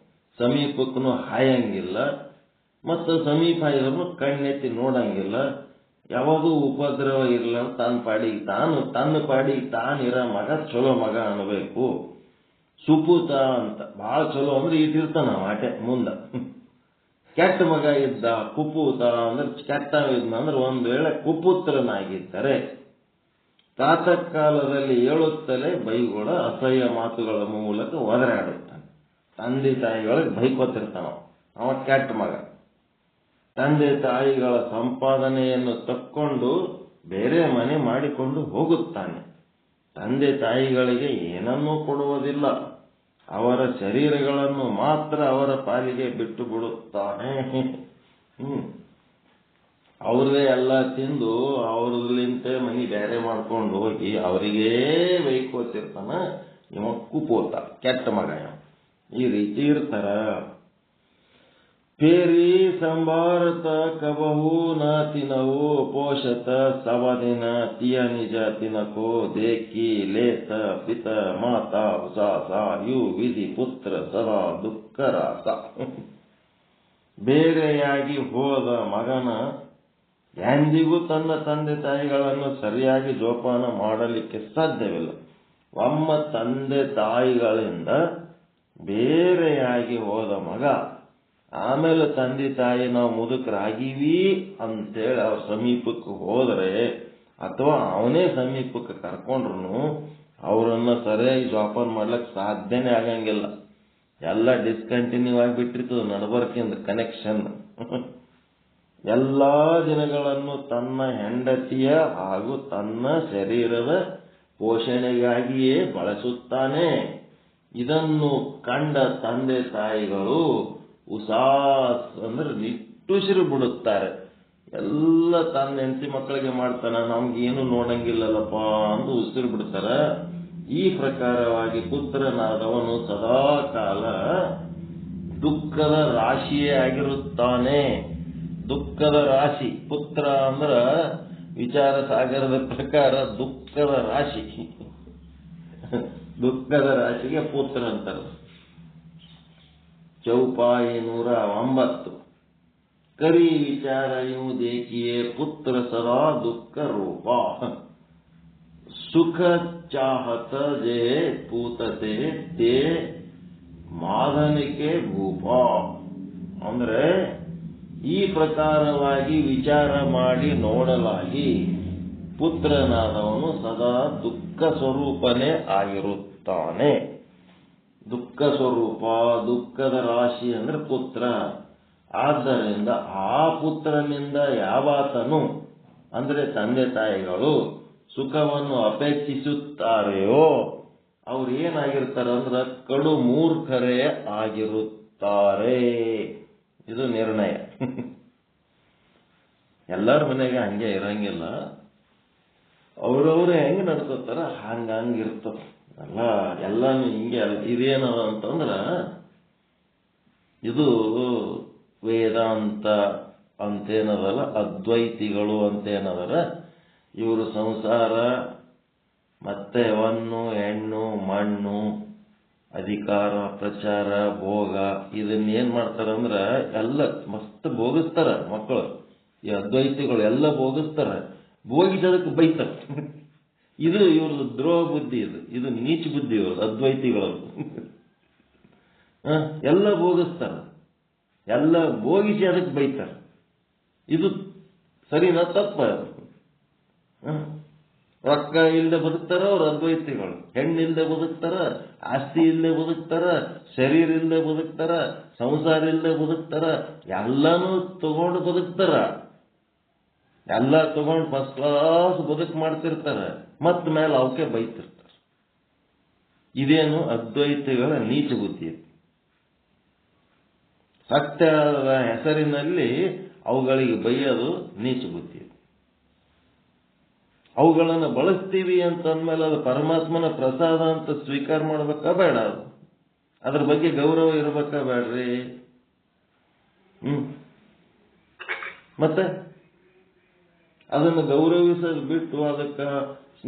ಸಮೀಪಕ್ಕೂ ಹಾಯಂಗಿಲ್ಲ, ಮತ್ತು ಸಮೀಪ ಇದ್ರೂ ಕಣ್ಣೆತ್ತಿ ನೋಡಂಗಿಲ್ಲ, ಯಾವಾಗೂ ಉಪದ್ರವ ಇರಲ್ಲ. ತನ್ನ ಪಾಡಿಗೆ ತಾನಿರ ಮಗ ಚಲೋ ಮಗ ಅನ್ಬೇಕು. ಸುಪುತ ಅಂತ ಬಹಳ ಚಲೋ ಅಂದ್ರೆ ಇಟ್ಟಿರ್ತಾನ ಆಟೆ ಮುಂದ. ಕೆಟ್ಟ ಮಗ ಇದ್ದ ಕುಪೂತ ಅಂದ್ರೆ ಕೆಟ್ಟ ಇದ್ನಂದ್ರೆ ಒಂದ್ ವೇಳೆ ಕುಪುತ್ರನಾಗಿದ್ದರೆ ಪ್ರಾತಃ ಕಾಲದಲ್ಲಿ ಏಳುತ್ತಲೇ ಬೈಗೋಳ ಅಸಹ್ಯ ಮಾತುಗಳ ಮೂಲಕ ಒದರಾಡುತ್ತಾನೆ. ತಂದೆ ತಾಯಿಗಳಿಗೆ ಬೈಕೋತಿರ್ತಾನ ಅವ ಕೆಟ್ಟ ಮಗ. ತಂದೆ ತಾಯಿಗಳ ಸಂಪಾದನೆಯನ್ನು ತಕ್ಕೊಂಡು ಬೇರೆ ಮನೆ ಮಾಡಿಕೊಂಡು ಹೋಗುತ್ತಾನೆ. ತಂದೆ ತಾಯಿಗಳಿಗೆ ಏನನ್ನೂ ಕೊಡುವುದಿಲ್ಲ, ಅವರ ಶರೀರಗಳನ್ನು ಮಾತ್ರ ಅವರ ಪಾಲಿಗೆ ಬಿಟ್ಟು ಬಿಡುತ್ತಾನೆ. ಅವ್ರದೇ ಎಲ್ಲ ತಿಂದು ಅವ್ರಲಿಂತೆ ಮನಿ ಬೇರೆ ಮಾಡ್ಕೊಂಡು ಹೋಗಿ ಅವರಿಗೇ ಬೈಕೋತಿರ್ತಾನ ಇವ ಕುಪೋತ, ಕೆಟ್ಟ ಮಗ. ಈ ರೀತಿ ಇರ್ತಾರ. ಫೇರಿ ಸಂಭಾರತ ಕಬಹು ನ ತಿನವು ಪೋಷತ ಸವದಿನ ತಿಯ ನಿಜ ತಿನಕೋ ದೇಕಿ ಲೇತ ಪಿತ ಮಾತಾ ಉಸಾಸ ಯು ವಿಧಿ ಪುತ್ರ ಸದಾ ದುಃಖ ರಾಸ. ಬೇರೆಯಾಗಿ ಹೋದ ಮಗನ ಎಂದಿಗೂ ತನ್ನ ತಂದೆ ತಾಯಿಗಳನ್ನು ಸರಿಯಾಗಿ ಜೋಪಾನ ಮಾಡಲಿಕ್ಕೆ ಸಾಧ್ಯವಿಲ್ಲ. ಒಮ್ಮ ತಂದೆ ತಾಯಿಗಳಿಂದ ಬೇರೆಯಾಗಿ ಹೋದ ಮಗ ಆಮೇಲೆ ತಂದೆ ತಾಯಿ ನಾವು ಮುದುಕರಾಗಿವಿ ಅಂತೇಳಿ ಅವ್ರ ಸಮೀಪಕ್ಕೆ ಹೋದರೆ ಅಥವಾ ಅವನೇ ಸಮೀಪಕ್ಕೆ ಕರ್ಕೊಂಡ್ರು ಅವರನ್ನ ಸರಿಯಾಗಿ ಜೋಪಾನ ಮಾಡ್ಲಿಕ್ಕೆ ಸಾಧ್ಯನೇ ಆಗಂಗಿಲ್ಲ. ಎಲ್ಲ ಡಿಸ್ಕಂಟಿನ್ಯೂ ಆಗಿಬಿಟ್ಟಿರ್ತದ ನಡಬರ್ಕಿಂದ ಕನೆಕ್ಷನ್. ಎಲ್ಲಾ ದಿನಗಳನ್ನು ತನ್ನ ಹೆಂಡತಿಯ ಹಾಗೂ ತನ್ನ ಶರೀರದ ಪೋಷಣೆಗಾಗಿಯೇ ಬಳಸುತ್ತಾನೆ. ಇದನ್ನು ಕಂಡ ತಂದೆ ತಾಯಿಗಳು ಉಸಾಸ್ ಅಂದ್ರೆ ನಿಟ್ಟುಸಿರು ಬಿಡುತ್ತಾರೆ. ಎಲ್ಲ ತನ್ನ ಹೆಂಡತಿ ಮಕ್ಕಳಿಗೆ ಮಾಡ್ತಾನ, ನಮ್ಗೇನು ನೋಡಂಗಿಲ್ಲಲ್ಲಪ್ಪ ಅಂತ ಉಸಿರು ಬಿಡ್ತಾರ. ಈ ಪ್ರಕಾರವಾಗಿ ಪುತ್ರನಾದವನು ಸದಾ ಕಾಲ ದುಃಖದ ರಾಶಿಯೇ ಆಗಿರುತ್ತಾನೆ. ದುಃಖದ ರಾಶಿ ಪುತ್ರ ಅಂದ್ರ ವಿಚಾರ ಸಾಗರದ ಪ್ರಕಾರ ದುಃಖದ ರಾಶಿ. ದುಃಖದ ರಾಶಿಗೆ ಪುತ್ರ ಅಂತಾರೆ. ಚೌಪಾಯಿ 109. ಕರಿ ವಿಚಾರ ಯೂ ದೇಖಿಯೇ ಪುತ್ರ ಸದಾ ದುಃಖ ರೂಪ. ಸುಖ ಚಾಹತ ಜೇ ಪೂತತೆ ತೇ ಮಾಧನಿಕೆ ಭೂಪ. ಅಂದ್ರೆ ಈ ಪ್ರಕಾರವಾಗಿ ವಿಚಾರ ಮಾಡಿ ನೋಡಲಾಗಿ ಪುತ್ರನಾದವನು ಸದಾ ದುಃಖ ಸ್ವರೂಪನೇ ಆಗಿರುತ್ತಾನೆ. ದುಃಖ ಸ್ವರೂಪ, ದುಃಖದ ರಾಶಿ ಅಂದ್ರೆ ಪುತ್ರ. ಆದ್ದರಿಂದ ಆ ಪುತ್ರನಿಂದ ಯಾವಾತನು ಅಂದ್ರೆ ತಂದೆ ತಾಯಿಗಳು ಸುಖವನ್ನು ಅಪೇಕ್ಷಿಸುತ್ತಾರೆಯೋ ಅವ್ರು ಏನಾಗಿರ್ತಾರೆ ಅಂದ್ರೆ ಕಡು ಮೂರ್ಖರೇ ಆಗಿರುತ್ತಾರೆ. ಇದು ನಿರ್ಣಯ. ಎಲ್ಲರ ಮನೆಗೆ ಹಂಗೆ ಇರಂಗಿಲ್ಲ, ಅವ್ರವ್ರೆ ಹೆಂಗ್ ನಡ್ಕೋತಾರ ಹಂಗಿರ್ತದ. ಎಲ್ಲಾನು ಹಿಂಗೆ. ಇದೇನದ ಅಂತಂದ್ರ ಇದು ವೇದಾಂತ ಅಂತೇನದಲ್ಲ, ಅದ್ವೈತಿಗಳು ಅಂತೇನದರ ಇವರು ಸಂಸಾರ ಮತ್ತೆ ಹೊನ್ನು ಹೆಣ್ಣು ಮಣ್ಣು ಅಧಿಕಾರ, ಪ್ರಚಾರ, ಭೋಗ ಇದನ್ನೇನ್ ಮಾಡ್ತಾರಂದ್ರ ಎಲ್ಲ ಮಸ್ತ್ ಭೋಗಿಸ್ತಾರ ಮಕ್ಕಳು. ಈ ಅದ್ವೈತಿಗಳು ಎಲ್ಲ ಭೋಗಿಸ್ತಾರ, ಭೋಗಿಸೋದಕ್ಕೆ ಬೈತಾರ. ಇದು ಇವ್ರದ್ದು ದ್ರೋಹ ಬುದ್ಧಿ, ಇದು ನೀಚ ಬುದ್ಧಿ ಇವ್ರದ್ದು ಅದ್ವೈತಿಗಳದ್ದು. ಎಲ್ಲ ಭೋಗಿಸ್ತಾರ, ಎಲ್ಲ ಭೋಗಿಸಿ ಅದಕ್ಕೆ ಬೈತಾರ. ಇದು ಸರಿನಾ ತಪ್ಪ? ರೊಕ್ಕ ಇಲ್ಲದೆ ಬದುಕ್ತಾರ ಅವ್ರು ಅದ್ವೈತಿಗಳು, ಹೆಣ್ಣಿಲ್ದೆ ಬದುಕ್ತಾರ, ಆಸ್ತಿ ಇಲ್ಲದೆ ಬದುಕ್ತಾರ, ಶರೀರ ಇಲ್ಲದೆ ಬದುಕ್ತಾರ, ಸಂಸಾರ ಇಲ್ಲದೆ ಬದುಕ್ತಾರ, ಎಲ್ಲಾನು ತಗೊಂಡು ಬದುಕ್ತಾರ. ಎಲ್ಲ ತಗೊಂಡು ಫಸ್ಟ್ ಕ್ಲಾಸ್ ಬದುಕು ಮಾಡ್ತಿರ್ತಾರ, ಮತ್ತ ಮೇಲೆ ಅವಕ್ಕೆ ಬೈತಿರ್ತಾರ. ಇದೇನು ಅದ್ವೈತಿಗಳ ನೀಚ ಬುದ್ಧಿ. ಸತ್ಯದ ಹೆಸರಿನಲ್ಲಿ ಅವುಗಳಿಗೆ ಬೈಯೋದು ನೀಚ ಬುದ್ಧಿ. ಅವುಗಳನ್ನು ಬಳಸ್ತೀವಿ ಅಂತಂದ್ಮೇಲೆ ಅದು ಪರಮಾತ್ಮನ ಪ್ರಸಾದ ಅಂತ ಸ್ವೀಕಾರ ಮಾಡ್ಬೇಕಾ ಬೇಡ? ಅದ್ರ ಬಗ್ಗೆ ಗೌರವ ಇರ್ಬೇಕಾ ಬೇಡ್ರಿ? ಮತ್ತೆ ಅದನ್ನು ಗೌರವಿಸೋದು ಬಿಟ್ಟು ಅದಕ್ಕೆ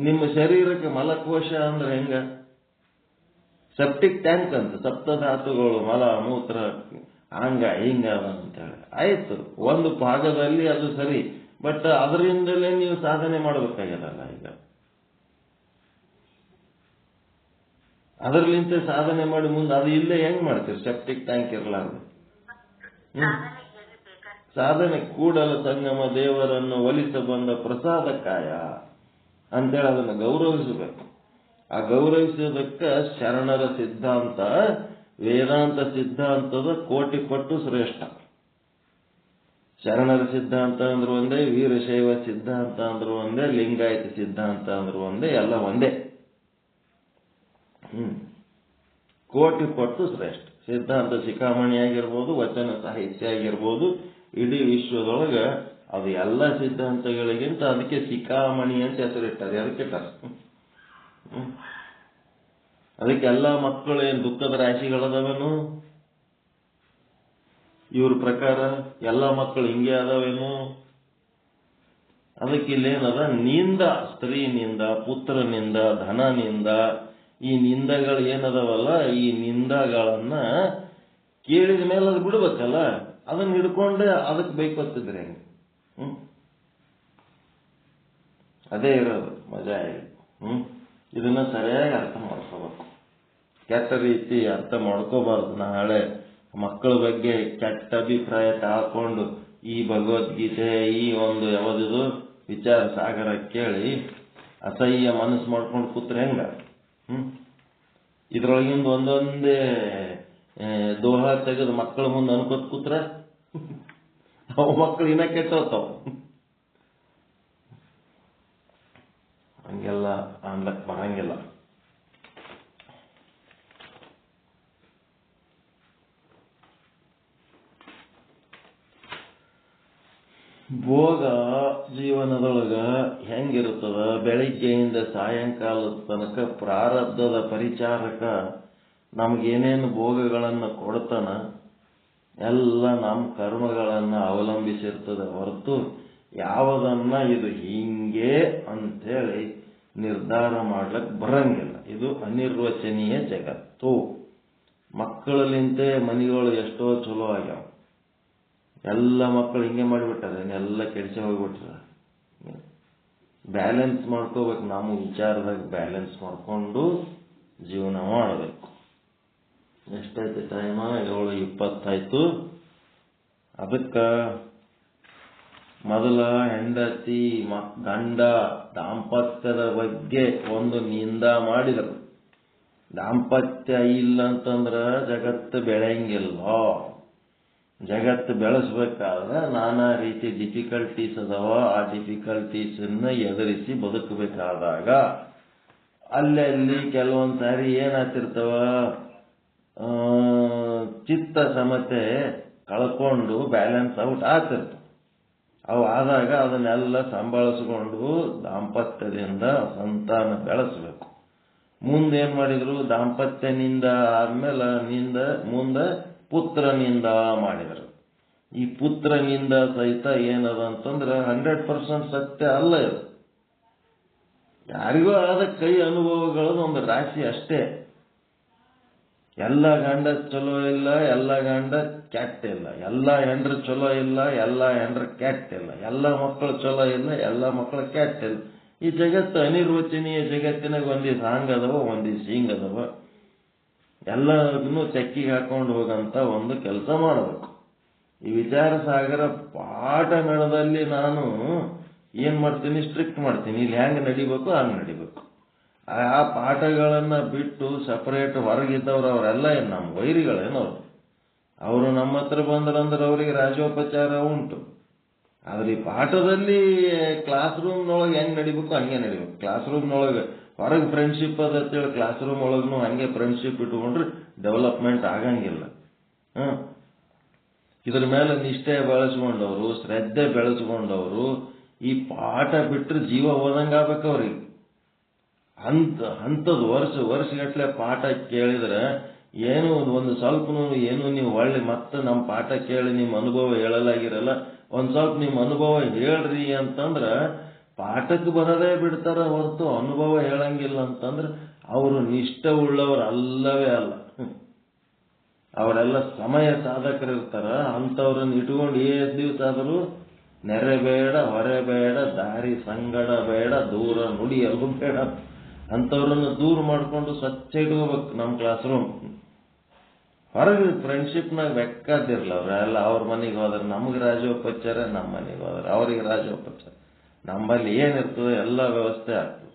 ನಿಮ್ಮ ಶರೀರಕ್ಕೆ ಮಲಕೋಶ ಅಂದ್ರೆ ಹೆಂಗ? ಸೆಪ್ಟಿಕ್ ಟ್ಯಾಂಕ್ ಅಂತ, ಸಪ್ತಧಾತುಗಳು ಮಲ ಮೂತ್ರ ಹಂಗ ಹಿಂಗ ಅಂತೇಳಿ ಆಯ್ತು. ಒಂದು ಭಾಗದಲ್ಲಿ ಅದು ಸರಿ, ಬಟ್ ಅದರಿಂದಲೇ ನೀವು ಸಾಧನೆ ಮಾಡಬೇಕಾಗಿರಲ್ಲ. ಈಗ ಅದರಲ್ಲಿಂತ ಸಾಧನೆ ಮಾಡಿ ಮುಂದೆ ಅದು ಇಲ್ಲೇ ಹೆಂಗ್ ಮಾಡ್ತೀರಿ? ಸೆಪ್ಟಿಕ್ ಟ್ಯಾಂಕ್ ಇರಲಾರ್ದು ಸಾಧನೆ. ಕೂಡಲ ಸಂಗಮ ದೇವರನ್ನು ಒಲಿಸ ಬಂದ ಪ್ರಸಾದಕಾಯ ಅಂತೇಳಿ ಅದನ್ನು ಗೌರವಿಸಬೇಕು. ಆ ಗೌರವಿಸೋದಕ್ಕೆ ಶರಣರ ಸಿದ್ಧಾಂತ, ವೇದಾಂತ ಸಿದ್ಧಾಂತದ ಕೋಟಿ ಪಟ್ಟು ಶ್ರೇಷ್ಠ. ಶರಣರ ಸಿದ್ಧಾಂತ ಅಂದ್ರು ಒಂದೇ, ವೀರಶೈವ ಸಿದ್ಧಾಂತ ಅಂದ್ರು ಒಂದೇ, ಲಿಂಗಾಯತ ಸಿದ್ಧಾಂತ ಅಂದ್ರು ಒಂದೇ, ಎಲ್ಲ ಒಂದೇ. ಕೋಟಿ ಪಟ್ಟು ಶ್ರೇಷ್ಠ ಸಿದ್ಧಾಂತ. ಶಿಖಾಮಣಿ ಆಗಿರ್ಬೋದು, ವಚನ ಸಾಹಿತ್ಯ ಆಗಿರ್ಬೋದು, ಇಡೀ ವಿಶ್ವದೊಳಗೆ ಅದು ಎಲ್ಲ ಸಿದ್ಧಾಂತಗಳಿಗಿಂತ ಅದಕ್ಕೆ ಶಿಖಾಮಣಿ ಅಂತ ಹೆಸರಿಟ್ಟಾರೆ. ಅದಕ್ಕೆ ಎಲ್ಲ ಮಕ್ಕಳು ಏನು ದುಃಖದ ರಾಶಿಗಳದವೇನು? ಇವ್ರ ಪ್ರಕಾರ ಎಲ್ಲ ಮಕ್ಕಳು ಹಿಂಗೆ ಅದಾವೇನು? ಅದಕ್ಕೆ ಇಲ್ಲೇನದ? ನಿಂದ, ಸ್ತ್ರೀನಿಂದ, ಪುತ್ರನಿಂದ, ಧನನಿಂದ, ಈ ನಿಂದಗಳು ಏನದವಲ್ಲ, ಈ ನಿಂದಗಳನ್ನ ಕೇಳಿದ ಮೇಲೆ ಅದು ಬಿಡ್ಬೇಕಲ್ಲ. ಅದನ್ನ ಹಿಡ್ಕೊಂಡೆ ಅದಕ್ಕೆ ಬೈಕೊತಿದ್ರೆ ಹೆಂಗೆ? ಅದೇ ಇರೋದು ಮಜಾ. ಇದನ್ನ ಸರಿಯಾಗಿ ಅರ್ಥ ಮಾಡ್ಕೋಬೇಕು. ಕೆಟ್ಟ ರೀತಿ ಅರ್ಥ ಮಾಡ್ಕೋಬಾರ್ದು. ನಾಳೆ ಮಕ್ಕಳ ಬಗ್ಗೆ ಕೆಟ್ಟ ಅಭಿಪ್ರಾಯ ತಾಳ್ಕೊಂಡು ಈ ಭಗವದ್ಗೀತೆ, ಈ ಒಂದು ಯಾವ್ದಿದು ವಿಚಾರ ಸಾಗರ ಕೇಳಿ ಅಸಹ್ಯ ಮನಸ್ಸು ಮಾಡ್ಕೊಂಡು ಕೂತ್ರೆ ಹೆಂಗ? ಇದ್ರೊಳಗಿಂದ ಒಂದೊಂದೇ ದೋಹ ತೆಗೆದು ಮಕ್ಕಳ ಮುಂದೆ ಅನ್ಕೋತ ಕೂತ್ರ ಅವು ಮಕ್ಕಳು ಇನ್ನ ಕೆಟ್ಟೋತಾವ. ಹಂಗೆಲ್ಲ ಅನ್ಲಕ್ ಬರಂಗಿಲ್ಲ. ಭೋಗ ಜೀವನದೊಳಗ ಹೆಂಗಿರುತ್ತದ? ಬೆಳಿಗ್ಗೆಯಿಂದ ಸಾಯಂಕಾಲದ ತನಕ ಪ್ರಾರಬ್ಧದ ಪರಿಚಾರಕ ನಮಗೇನೇನು ಭೋಗಗಳನ್ನು ಕೊಡ್ತಾನ ಎಲ್ಲ ನಮ್ಮ ಕರ್ಮಗಳನ್ನು ಅವಲಂಬಿಸಿರ್ತದೆ ಹೊರತು ಯಾವುದನ್ನ ಇದು ಹಿಂಗೆ ಅಂಥೇಳಿ ನಿರ್ಧಾರ ಮಾಡ್ಲಿಕ್ಕೆ ಬರಂಗಿಲ್ಲ. ಇದು ಅನಿರ್ವಚನೀಯ ಜಗತ್ತು. ಮಕ್ಕಳಲ್ಲಿಂತೆ ಮನೆಗಳು ಎಷ್ಟೋ ಚಲೋ ಆಗ್ಯಾವ. ಎಲ್ಲ ಮಕ್ಕಳು ಹಿಂಗೆ ಮಾಡಿಬಿಟ್ಟಾರೆ, ಎಲ್ಲ ಕೆಡಿಸಿ ಹೋಗ್ಬಿಟ್ರ. ಬ್ಯಾಲೆನ್ಸ್ ಮಾಡ್ಕೋಬೇಕು. ನಾವು ವಿಚಾರದಾಗ ಬ್ಯಾಲೆನ್ಸ್ ಮಾಡ್ಕೊಂಡು ಜೀವನ ಮಾಡಬೇಕು. ಎಷ್ಟಾಯ್ತು ಟೈಮ? 7:20 ಅದಕ್ಕೆ ಮೊದಲ ಹೆಂಡತಿ ಗಂಡ ದಾಂಪತ್ಯದ ಬಗ್ಗೆ ಒಂದು ನಿಂದ ಮಾಡಿದರು. ದಾಂಪತ್ಯ ಇಲ್ಲ ಅಂತಂದ್ರ ಜಗತ್ತು ಬೆಳೆಯಂಗಿಲ್ಲ. ಜಗತ್ತು ಬೆಳೆಸ್ಬೇಕಾದ್ರೆ ನಾನಾ ರೀತಿ ಡಿಫಿಕಲ್ಟೀಸ್ ಅದಾವ. ಆ ಡಿಫಿಕಲ್ಟೀಸನ್ನ ಎದುರಿಸಿ ಬದುಕಬೇಕಾದಾಗ ಅಲ್ಲಲ್ಲಿ ಕೆಲವೊಂದು ಸಾರಿ ಏನಾಗ್ತಿರ್ತಾವ, ಚಿತ್ತ ಸಮತೆ ಕಳ್ಕೊಂಡು ಬ್ಯಾಲೆನ್ಸ್ ಔಟ್ ಆಗ್ತಿರ್ತಾವ. ಅವು ಆದಾಗ ಅದನ್ನೆಲ್ಲ ಸಂಭಾಳಿಸ್ಕೊಂಡು ದಾಂಪತ್ಯದಿಂದ ಸಂತಾನ ಬೆಳೆಸಬೇಕು. ಮುಂದೇನ್ ಮಾಡಿದ್ರು? ದಾಂಪತ್ಯನಿಂದ ಆದ್ಮೇಲೆ ಮುಂದೆ ಪುತ್ರನಿಂದ ಮಾಡಿದರು. ಈ ಪುತ್ರನಿಂದ ಸಹಿತ ಏನದ ಅಂತಂದ್ರೆ 100% ಸತ್ಯ ಅಲ್ಲ ಇದು. ಯಾರಿಗೂ ಆದ ಕೈ ಅನುಭವಗಳದ್ದು ಒಂದು ರಾಶಿ ಅಷ್ಟೇ. ಎಲ್ಲ ಗಂಡ ಚಲೋ ಇಲ್ಲ, ಎಲ್ಲ ಗಂಡ ಕೆಟ್ಟ ಇಲ್ಲ, ಎಲ್ಲ ಹೆಂಡ್ರು ಚಲೋ ಇಲ್ಲ, ಎಲ್ಲ ಹೆಂಡ್ರು ಕೆಟ್ಟ ಇಲ್ಲ, ಎಲ್ಲ ಮಕ್ಕಳು ಚಲೋ ಇಲ್ಲ, ಎಲ್ಲ ಮಕ್ಕಳು ಕೆಟ್ಟ ಇಲ್ಲ. ಈ ಜಗತ್ತು ಅನಿರ್ವಚನೀಯ ಜಗತ್ತಿನಾಗ ಒಂದಿವ್ಸ ಹಾಂಗದವ, ಒಂದಿವ್ಸ ಹಿಂಗದವ. ಎಲ್ಲದನ್ನು ತೆಕ್ಕಿಗೆ ಹಾಕೊಂಡು ಹೋಗಂತ ಒಂದು ಕೆಲಸ ಮಾಡಬೇಕು. ಈ ವಿಚಾರ ಸಾಗರ ಪಾಠಗಳಲ್ಲಿ ನಾನು ಏನ್ ಮಾಡ್ತೀನಿ, ಸ್ಟ್ರಿಕ್ಟ್ ಮಾಡ್ತೀನಿ. ಇಲ್ಲಿ ಹೆಂಗೆ ನಡಿಬೇಕು ಹಂಗೆ ನಡಿಬೇಕು. ಆ ಪಾಠಗಳನ್ನ ಬಿಟ್ಟು ಸಪರೇಟ್ ಹೊರಗಿದ್ದವ್ರು ಅವರೆಲ್ಲ ಏನು ನಮ್ಮ ವೈರಿಗಳೇನವ್ರು? ಅವರು ನಮ್ಮ ಹತ್ರ ಬಂದ್ರಂದ್ರೆ ಅವರಿಗೆ ರಾಜೋಪಚಾರ ಉಂಟು. ಆದ್ರೆ ಈ ಪಾಠದಲ್ಲಿ ಕ್ಲಾಸ್ ರೂಮ್ನೊಳಗೆ ಹೆಂಗೆ ನಡಿಬೇಕು ಹಂಗೆ ನಡಿಬೇಕು. ಕ್ಲಾಸ್ ರೂಮ್ನೊಳಗೆ ಹೊರಗೆ ಫ್ರೆಂಡ್ಶಿಪ್ ಅದಂತೇಳಿ ಕ್ಲಾಸ್ ರೂಮ್ ಒಳಗೂ ಹಂಗೆ ಫ್ರೆಂಡ್ಶಿಪ್ ಇಟ್ಕೊಂಡ್ರೆ ಡೆವಲಪ್ಮೆಂಟ್ ಆಗಂಗಿಲ್ಲ. ಇದ್ರ ಮೇಲೆ ನಿಷ್ಠೆ ಬೆಳೆಸ್ಕೊಂಡವರು, ಶ್ರದ್ಧೆ ಬೆಳೆಸ್ಕೊಂಡವರು ಈ ಪಾಠ ಬಿಟ್ಟರೆ ಜೀವ ಹೋದಂಗಾಗಬೇಕು ಅವ್ರಿಗೆ. ಅಂಥದ್ದು ವರ್ಷಗಟ್ಟಲೆ ಪಾಠ ಕೇಳಿದ್ರೆ ಏನು ಒಂದು ಸ್ವಲ್ಪ ಏನು ನೀವು ಒಳ್ಳೆ ಮತ್ತೆ ನಮ್ಮ ಪಾಠ ಕೇಳಿ ನಿಮ್ಮ ಅನುಭವ ಹೇಳಲಾಗಿರಲ್ಲ, ಒಂದು ಸ್ವಲ್ಪ ನಿಮ್ಮ ಅನುಭವ ಹೇಳ್ರಿ ಅಂತಂದ್ರೆ ಪಾಠಕ್ಕೆ ಬರೋದೇ ಬಿಡ್ತಾರ ಹೊರತು ಅನುಭವ ಹೇಳಂಗಿಲ್ಲ ಅಂತಂದ್ರೆ ಅವರು ನಿಷ್ಠೆ ಉಳ್ಳವರು ಅಲ್ಲವೇ ಅಲ್ಲ. ಅವರೆಲ್ಲ ಸಮಯ ಸಾಧಕರಿರ್ತಾರ. ಅಂಥವ್ರನ್ನ ಇಟ್ಕೊಂಡು ದಿವಸ ಆದರೂ ನೆರೆ ಬೇಡ, ಹೊರೆ ಬೇಡ, ದಾರಿ ಸಂಗಡ ಬೇಡ, ದೂರ ನುಡಿಯಲು ಬೇಡ, ಅಂಥವ್ರನ್ನ ದೂರ ಮಾಡಿಕೊಂಡು ಸ್ವಚ್ಛ ಇಟ್ಕೋಬೇಕು ನಮ್ಮ ಕ್ಲಾಸ್ ರೂಮ್. ಹೊರಗೆ ಫ್ರೆಂಡ್ಶಿಪ್ನಾಗ ಬೆಕ್ಕಾದಿರಲ್ಲ. ಅವರೆಲ್ಲ ಅವ್ರ ಮನೆಗೆ ಹೋದ್ರೆ ನಮಗೆ ರಾಜೋಪಚಾರ, ನಮ್ಮ ಮನೆಗೆ ಹೋದ್ರೆ ಅವ್ರಿಗೆ ರಾಜೋಪಚಾರ. ನಮ್ಮಲ್ಲಿ ಏನಿರ್ತದೆ ಎಲ್ಲ ವ್ಯವಸ್ಥೆ ಆಗ್ತದೆ.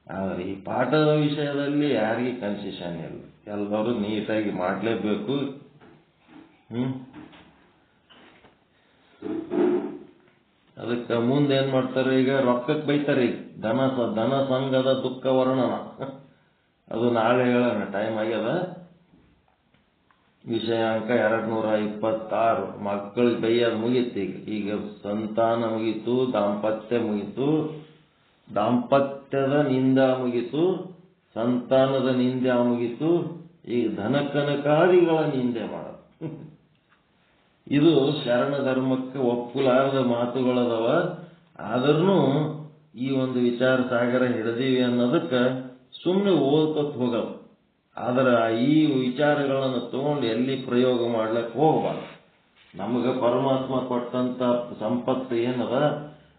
ಆದರೆ ಈ ಪಾಠದ ವಿಷಯದಲ್ಲಿ ಯಾರಿಗೆ ಕನ್ಸೆಷನ್ ಇಲ್ಲ. ಎಲ್ಲರೂ ನೀಟಾಗಿ ಮಾಡಲೇಬೇಕು. ಅದಕ್ಕೆ ಮುಂದೆ ಏನ್ ಮಾಡ್ತಾರೆ, ಈಗ ರೊಕ್ಕಕ್ಕೆ ಬೈತಾರೆ. ಈಗ ಧನ ಸಂಘದ ದುಃಖ ವರ್ಣನ, ಅದು ನಾಳೆ ಹೇಳೋಣ, ಟೈಮ್ ಆಗ್ಯದ. ವಿಷಯಾಂಕ 226. ಮಕ್ಕಳಿಗೆ ಬೈಯೋದು ಮುಗೀತು. ಈಗ ಸಂತಾನ ಮುಗೀತು, ದಾಂಪತ್ಯ ಮುಗೀತು, ದಾಂಪತ್ಯದ ನಿಂದ ಮುಗೀತು, ಸಂತಾನದ ನಿಂದೆ ಮುಗೀತು. ಈಗ ಧನಕನಕಾದಿಗಳ ನಿಂದೆ ಮಾಡೋದು. ಇದು ಶರಣ ಧರ್ಮಕ್ಕೆ ಒಪ್ಪಲಾರದ ಮಾತುಗಳದವ. ಆದ್ರೂ ಈ ಒಂದು ವಿಚಾರ ಸಾಗರ ಹಿಡಿದೀವಿ ಅನ್ನೋದಕ್ಕೆ ಸುಮ್ಮನೆ ಓದ್ಕೊತ್ ಹೋಗಲ್ಲ. ಆದ್ರೆ ಈ ವಿಚಾರಗಳನ್ನು ತಗೊಂಡು ಎಲ್ಲಿ ಪ್ರಯೋಗ ಮಾಡ್ಲಿಕ್ಕೆ ಹೋಗಬಾರ್ದು. ನಮಗೆ ಪರಮಾತ್ಮ ಕೊಟ್ಟಂತ ಸಂಪತ್ತು ಏನದ,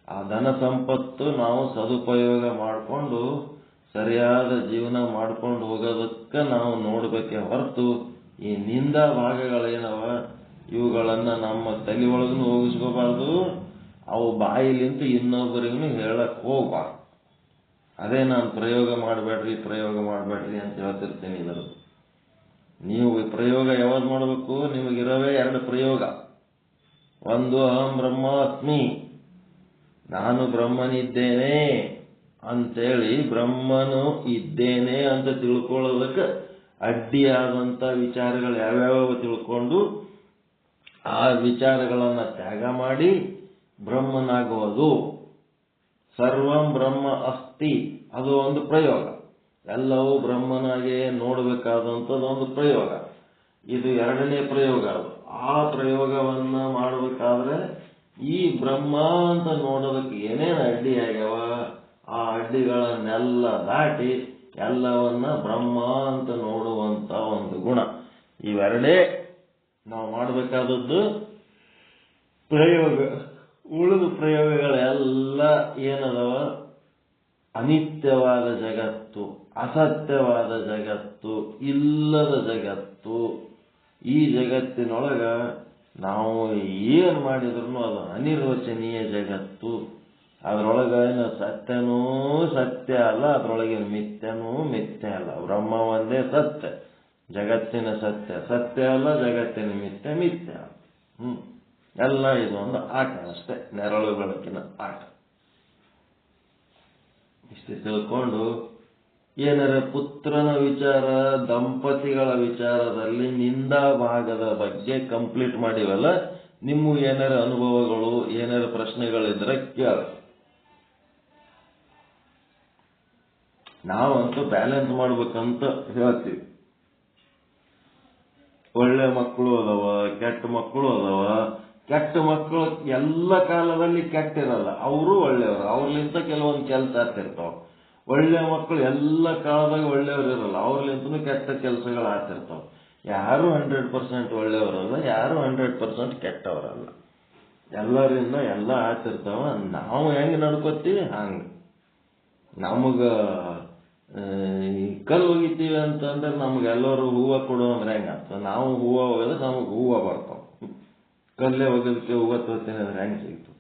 ಆ ಧನ ಸಂಪತ್ತು ನಾವು ಸದುಪಯೋಗ ಮಾಡಿಕೊಂಡು ಸರಿಯಾದ ಜೀವನ ಮಾಡ್ಕೊಂಡು ಹೋಗೋದಕ್ಕೆ ನಾವು ನೋಡ್ಬೇಕೆ ಹೊರತು ಈ ನಿಂದ ಭಾಗಗಳೇನವ ಇವುಗಳನ್ನ ನಮ್ಮ ತಲೆ ಒಳಗೂ ಹೋಗಿಸ್ಕೋಬಾರ್ದು. ಅವು ಬಾಯಿಲಿಂತ ಇನ್ನೊಬ್ಬರಿಗೂ ಹೇಳಕ್ ಹೋಗ್ಬಾರ್ದು. ಅದೇ ನಾನು ಪ್ರಯೋಗ ಮಾಡಬೇಡ್ರಿ ಅಂತ ಹೇಳ್ತಿರ್ತೀನಿ. ಇದರ ನೀವು ಪ್ರಯೋಗ ಯಾವಾಗ ಮಾಡಬೇಕು? ನಿಮಗಿರೋವೇ 2 ಪ್ರಯೋಗ. ಒಂದು ಅಹಂ ಬ್ರಹ್ಮಾಸ್ಮಿ, ನಾನು ಬ್ರಹ್ಮನಿದ್ದೇನೆ ಅಂತೇಳಿ ಬ್ರಹ್ಮನು ಇದ್ದೇನೆ ಅಂತ ತಿಳ್ಕೊಳ್ಳೋದಕ್ಕೆ ಅಡ್ಡಿಯಾದಂಥ ವಿಚಾರಗಳು ಯಾವ್ಯಾವ ತಿಳ್ಕೊಂಡು ಆ ವಿಚಾರಗಳನ್ನ ತ್ಯಾಗ ಮಾಡಿ ಬ್ರಹ್ಮನಾಗುವುದು. ಸರ್ವಂ ಬ್ರಹ್ಮ ಅಸ್ತಿ, ಅದು ಒಂದು ಪ್ರಯೋಗ. ಎಲ್ಲವೂ ಬ್ರಹ್ಮನಾಗೆ ನೋಡಬೇಕಾದಂಥದ್ದು ಒಂದು ಪ್ರಯೋಗ. ಇದು 2ನೇ ಪ್ರಯೋಗ. ಆ ಪ್ರಯೋಗವನ್ನ ಮಾಡಬೇಕಾದ್ರೆ ಈ ಬ್ರಹ್ಮ ಅಂತ ನೋಡೋದಕ್ಕೆ ಏನೇನು ಅಡ್ಡಿ ಆಗ್ಯಾವ ಆ ಅಡ್ಡಿಗಳನ್ನೆಲ್ಲ ದಾಟಿ ಎಲ್ಲವನ್ನ ಬ್ರಹ್ಮ ಅಂತ ನೋಡುವಂತ ಒಂದು ಗುಣ. ಇವೆರಡೇ ನಾವು ಮಾಡಬೇಕಾದದ್ದು ಪ್ರಯೋಗ. ಉಳಿದ ಪ್ರಯೋಗಗಳೆಲ್ಲ ಏನದವ, ಅನಿತ್ಯವಾದ ಜಗತ್ತು, ಅಸತ್ಯವಾದ ಜಗತ್ತು, ಇಲ್ಲದ ಜಗತ್ತು. ಈ ಜಗತ್ತಿನೊಳಗ ನಾವು ಏನು ಮಾಡಿದ್ರು ಅದು ಅನಿರ್ವಚನೀಯ ಜಗತ್ತು. ಅದರೊಳಗ ಸತ್ಯನೂ ಸತ್ಯ ಅಲ್ಲ, ಅದರೊಳಗೇನು ಮಿಥ್ಯನೂ ಮಿಥ್ಯ ಅಲ್ಲ. ಬ್ರಹ್ಮ ಒಂದೇ ಸತ್ಯ, ಜಗತ್ತಿನ ಸತ್ಯ ಸತ್ಯ ಅಲ್ಲ, ಜಗತ್ತಿನ ಮಿಥ್ಯ ಮಿಥ್ಯ ಅಲ್ಲ. ಎಲ್ಲ ಇದೊಂದು ಆಟ ಅಷ್ಟೇ, ನೆರಳು ಬೆಳಕಿನ ಆಟ. ಇಷ್ಟು ತಿಳ್ಕೊಂಡು ಏನಾರ ಪುತ್ರನ ವಿಚಾರ, ದಂಪತಿಗಳ ವಿಚಾರದಲ್ಲಿ ನಿಂದಾ ಭಾಗದ ಬಗ್ಗೆ ಕಂಪ್ಲೀಟ್ ಮಾಡಿವಲ್ಲ. ನಿಮ್ಮ ಏನಾರ ಅನುಭವಗಳು, ಏನಾರ ಪ್ರಶ್ನೆಗಳಿದ್ರೆ ಕೇಳ. ನಾವಂತೂ ಬ್ಯಾಲೆನ್ಸ್ ಮಾಡ್ಬೇಕಂತ ಹೇಳ್ತೀವಿ. ಒಳ್ಳೆ ಮಕ್ಕಳು ಅದಾವ, ಕೆಟ್ಟ ಮಕ್ಕಳು ಅದಾವ. ಕೆಟ್ಟ ಮಕ್ಕಳು ಎಲ್ಲ ಕಾಲದಲ್ಲಿ ಕೆಟ್ಟಿರಲ್ಲ, ಅವರು ಒಳ್ಳೆಯವರು. ಅವ್ರಲಿಂತ ಕೆಲವೊಂದು ಕೆಲಸ ಆಗ್ತಿರ್ತಾವ. ಒಳ್ಳೆ ಮಕ್ಕಳು ಎಲ್ಲ ಕಾಲದಾಗ ಒಳ್ಳೆಯವ್ರು ಇರಲ್ಲ, ಅವ್ರಲ್ಲಿಂತನೂ ಕೆಟ್ಟ ಕೆಲಸಗಳು ಆಗ್ತಿರ್ತಾವ. ಯಾರು 100% ಒಳ್ಳೆಯವರಲ್ಲ, ಯಾರು 100% ಕೆಟ್ಟವರಲ್ಲ. ಎಲ್ಲರಿಂದ ಎಲ್ಲ ಆಗ್ತಿರ್ತಾವ. ನಾವು ಹೆಂಗೆ ನಡ್ಕೋತೀವಿ ಹಂಗೆ. ನಮಗ ಕಲ್ಲು ಒಗಿತೀವಿ ಅಂತಂದ್ರೆ ನಮ್ಗೆಲ್ಲರೂ ಹೂವು ಕೊಡು ಅಂದ್ರೆ ಹೆಂಗಾಗ್ತದೆ? ನಾವು ಹೂವು ಒಗೆದ್ರೆ ನಮಗೆ ಹೂವು ಬರ್ತಾವ. ಕಲ್ಲೇ ಒಗೋದಕ್ಕೆ ಹೂವು ತೋತೀನಿ ಅಂದ್ರೆ ಹೆಂಗೆ ಸಿಗ್ತು?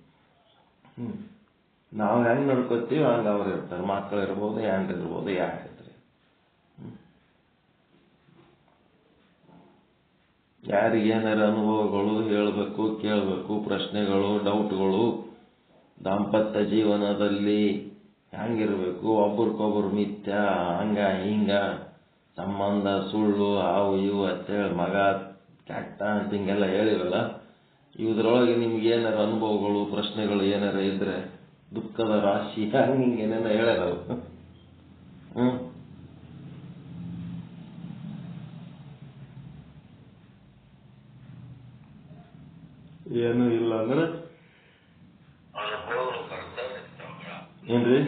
ನಾವು ಹೆಂಗೆ ನಡ್ಕೋತೀವಿ ಹಂಗೆ ಅವ್ರು ಇರ್ತಾರೆ. ಮಕ್ಕಳು ಇರ್ಬೋದು, ಹೆಂಡ್ರು ಇರ್ಬೋದು, ಯಾರಿದ್ರಿ. ಯಾರಿಗೇನಾರ ಅನುಭವಗಳು ಹೇಳಬೇಕು, ಕೇಳಬೇಕು, ಪ್ರಶ್ನೆಗಳು, ಡೌಟ್ಗಳು, ದಾಂಪತ್ಯ ಜೀವನದಲ್ಲಿ ಹೆಂಗಿರ್ಬೇಕು, ಒಬ್ರಿಗೊಬ್ರು ಮಿಥ್ಯ, ಹಂಗ ಹಿಂಗ ಸಂಬಂಧ ಸುಳ್ಳು, ಅವು ಇವು ಅಂತೇಳಿ ಮಗ ಕೆಟ್ಟ ಅಂತ ಹಿಂಗೆಲ್ಲ ಹೇಳಿವಲ್ಲ, ಇದ್ರೊಳಗೆ ನಿಮ್ಗೆ ಏನಾರ ಅನುಭವಗಳು, ಪ್ರಶ್ನೆಗಳು ಏನಾರ ಇದ್ರೆ, ದುಃಖದ ರಾಶಿ ಹಂಗೆ ಏನೇನೋ ಹೇಳ್ಯಾರ ಅವರು. ಏನು ಇಲ್ಲ ಅಂದ್ರೆ ಏನ್ರಿ?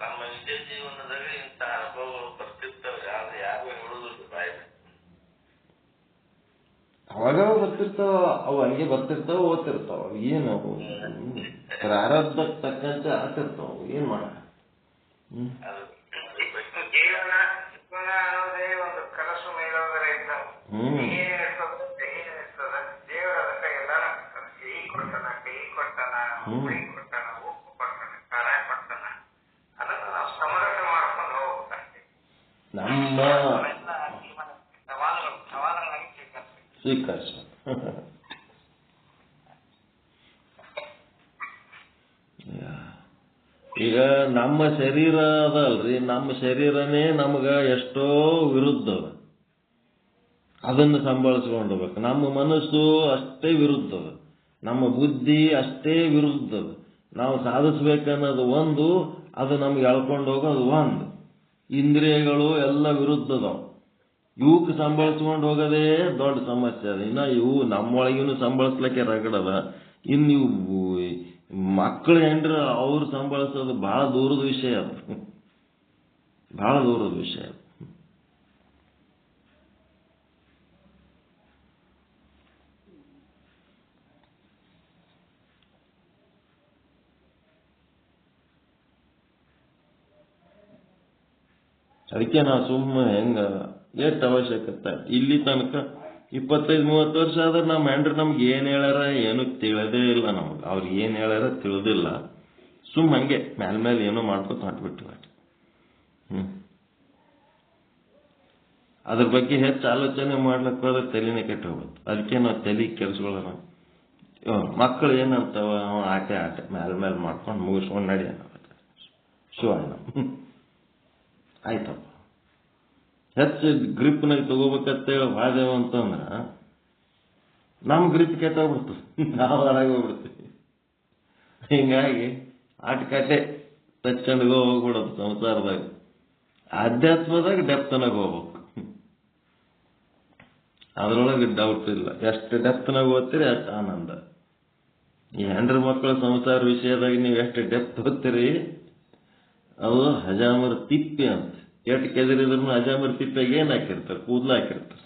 ನಮ್ಮ ನಿಜ ಜೀವನದಲ್ಲಿ ಇಂಥ ಅನುಭವಗಳು ಬರ್ತಿರ್ತವೆ, ಆದ್ರೆ ಯಾರು ಹೇಳುದಿಲ್ಲ ಬಾಯಿ. ಅವಾಗ ಬರ್ತಿರ್ತಾವ, ಅವು ಹಂಗೆ ಬರ್ತಿರ್ತಾವ, ಓದ್ತಿರ್ತಾವ. ಏನು ಪ್ರಾರಬ್ಧಕ್ಕೆ ತಕ್ಕಂತೆ ಆಗ್ತಿರ್ತಾವ. ಏನ್ ಮಾಡ? ಜೀವನ ಅನ್ನೋದೇ ಒಂದು ಕನಸು ಮೇಲೋದರ ಇದ್ದಾವೆ. ಏನಿರ್ತದೆ ಏನಿರ್ತದೆ ದೇವರ ಅದಕ್ಕೆ ಎಲ್ಲಾನು ಸಿಹಿ ಕೊಡ್ತಾನ, ಕಹಿ ಕೊಡ್ತಾನ, ಹುಳಿ ಕೊಡ್ತಾನ, ಉಪ್ಪು ಕೊಡ್ತಾನ, ಖಾರ ಕೊಡ್ತಾನ. ಅದನ್ನು ನಾವು ಸಮರಸ ಮಾಡ್ಕೊಂಡು ಹೋಗ್ಬೇಕಷ್ಟೇ. ನಮ್ಮ ಜೀವನ ಸವಾಲುಗಳಾಗಿ ಸ್ವೀಕರಿಸ. ಈಗ ನಮ್ಮ ಶರೀರ ಅದಲ್ರಿ, ನಮ್ಮ ಶರೀರನೇ ನಮ್ಗ ಎಷ್ಟೋ ವಿರುದ್ಧವ. ಅದನ್ನು ಸಂಭಾಳಿಸ್ಕೊಂಡ್ಬೇಕು. ನಮ್ಮ ಮನಸ್ಸು ಅಷ್ಟೇ ವಿರುದ್ಧವ, ನಮ್ಮ ಬುದ್ಧಿ ಅಷ್ಟೇ ವಿರುದ್ಧವ. ನಾವು ಸಾಧಿಸ್ಬೇಕನ್ನೋದು ಒಂದು, ಅದು ನಮ್ಗೆ ಎಳ್ಕೊಂಡು ಹೋಗೋದು ಒಂದು. ಇಂದ್ರಿಯಗಳು ಎಲ್ಲ ವಿರುದ್ಧದವು. ಇವಕ್ಕೆ ಸಂಭಾಳಿಸ್ಕೊಂಡು ಹೋಗೋದೇ ದೊಡ್ಡ ಸಮಸ್ಯೆ ಅದ. ಇನ್ನು ಇವು ನಮ್ಮೊಳಗಿನೂ ಸಂಭಾಳಿಸ್ಲಿಕ್ಕೆ ರಗಡದ. ಇನ್ನು ಇವು ಮಕ್ಕಳು ಹೆಂಡ್ರ ಅವ್ರು ಸಂಭಾಳಿಸೋದು ಬಹಳ ದೂರದ ವಿಷಯ ಅದು, ಬಹಳ ದೂರದ ವಿಷಯ ಅದು. ಅದಕ್ಕೆ ನಾವು ಸುಮ್ಮನೆ ಹೆಂಗ ಎಷ್ಟು ಅವಶ್ಯಕತೆ ಇಲ್ಲಿ ತನಕ 25-30 ವರ್ಷ ಆದ್ರೆ ನಮ್ಮ ಹೆಂಡ್ರು ನಮ್ಗೆ ಏನು ಹೇಳ್ಯಾರ ಏನು ತಿಳಿದೇ ಇಲ್ಲ. ನಮ್ಗೆ ಅವ್ರು ಏನು ಹೇಳ್ಯಾರ ತಿಳಿದಿಲ್ಲ. ಸುಮ್ಮ ಹಂಗೆ ಮೇಲೆ ಏನೋ ಮಾಡ್ಕೊತ ಹೊಂಟ್ಬಿಟ್ಟು ಅದ್ರ ಬಗ್ಗೆ ಹೆಚ್ಚು ಆಲೋಚನೆ ಮಾಡ್ಲಿಕ್ಕೆ ಹೋದ್ರೆ ತಲೆನೇ ಕೆಟ್ಟು ಹೋಗುತ್ತೆ. ಅದಕ್ಕೆ ನಾವು ತಲೆ ಕೆಲ್ಸಗಳನ್ನ ಮಕ್ಕಳು ಏನಂತಾವ, ಆಟೆ ಮೇಲೆ ಮಾಡ್ಕೊಂಡು ಮುಗಿಸ್ಕೊಂಡು ನಡಿ ಅನ್ನೋದು ಶೋ ಅಣ್ಣ ಆಯ್ತಪ್ಪ. ಹೆಚ್ಚು ಗ್ರಿಪ್ನಾಗ ತಗೋಬೇಕಂತೇಳಿ ವಾದೇವ ಅಂತಂದ್ರೆ ನಮ್ಮ ಗ್ರಿಪ್ ಕೆಟ್ಟೋಗ್ಬಿಡ್ತದೆ, ನಾವು ಹಾಳಾಗೋಗ್ಬಿಡ್ತೀವಿ. ಹಿಂಗಾಗಿ ಆಟಕಾಟೆ ತಚ್ಚಂಡ್ಗೋ ಹೋಗ್ಬಿಡೋದು ಸಂಸಾರದಾಗ. ಆಧ್ಯಾತ್ಮದಾಗ ಡೆಪ್ತನಾಗ ಹೋಗ್ಬೇಕು, ಅದ್ರೊಳಗೆ ಡೌಟ್ ಇಲ್ಲ. ಎಷ್ಟು ಡೆಪ್ತನಾಗ ಓದ್ತೀರಿ ಅಷ್ಟು ಆನಂದ. ಈ ಹೆಂಡ್ರ ಮಕ್ಕಳ ಸಂಸಾರ ವಿಷಯದಾಗ ನೀವು ಎಷ್ಟು ಡೆಪ್ತ್ ಓದ್ತೀರಿ, ಅದು ಹಜಾಮರ ತಿಪ್ಪೆ ಅಂತ. ಎಷ್ಟು ಕೆದರಿದ್ರು ಹಜಾಮರ ತಿಪ್ಪೆಗೆ ಏನು ಹಾಕಿರ್ತಾರೆ? ಕೂದಲು ಹಾಕಿರ್ತಾರೆ.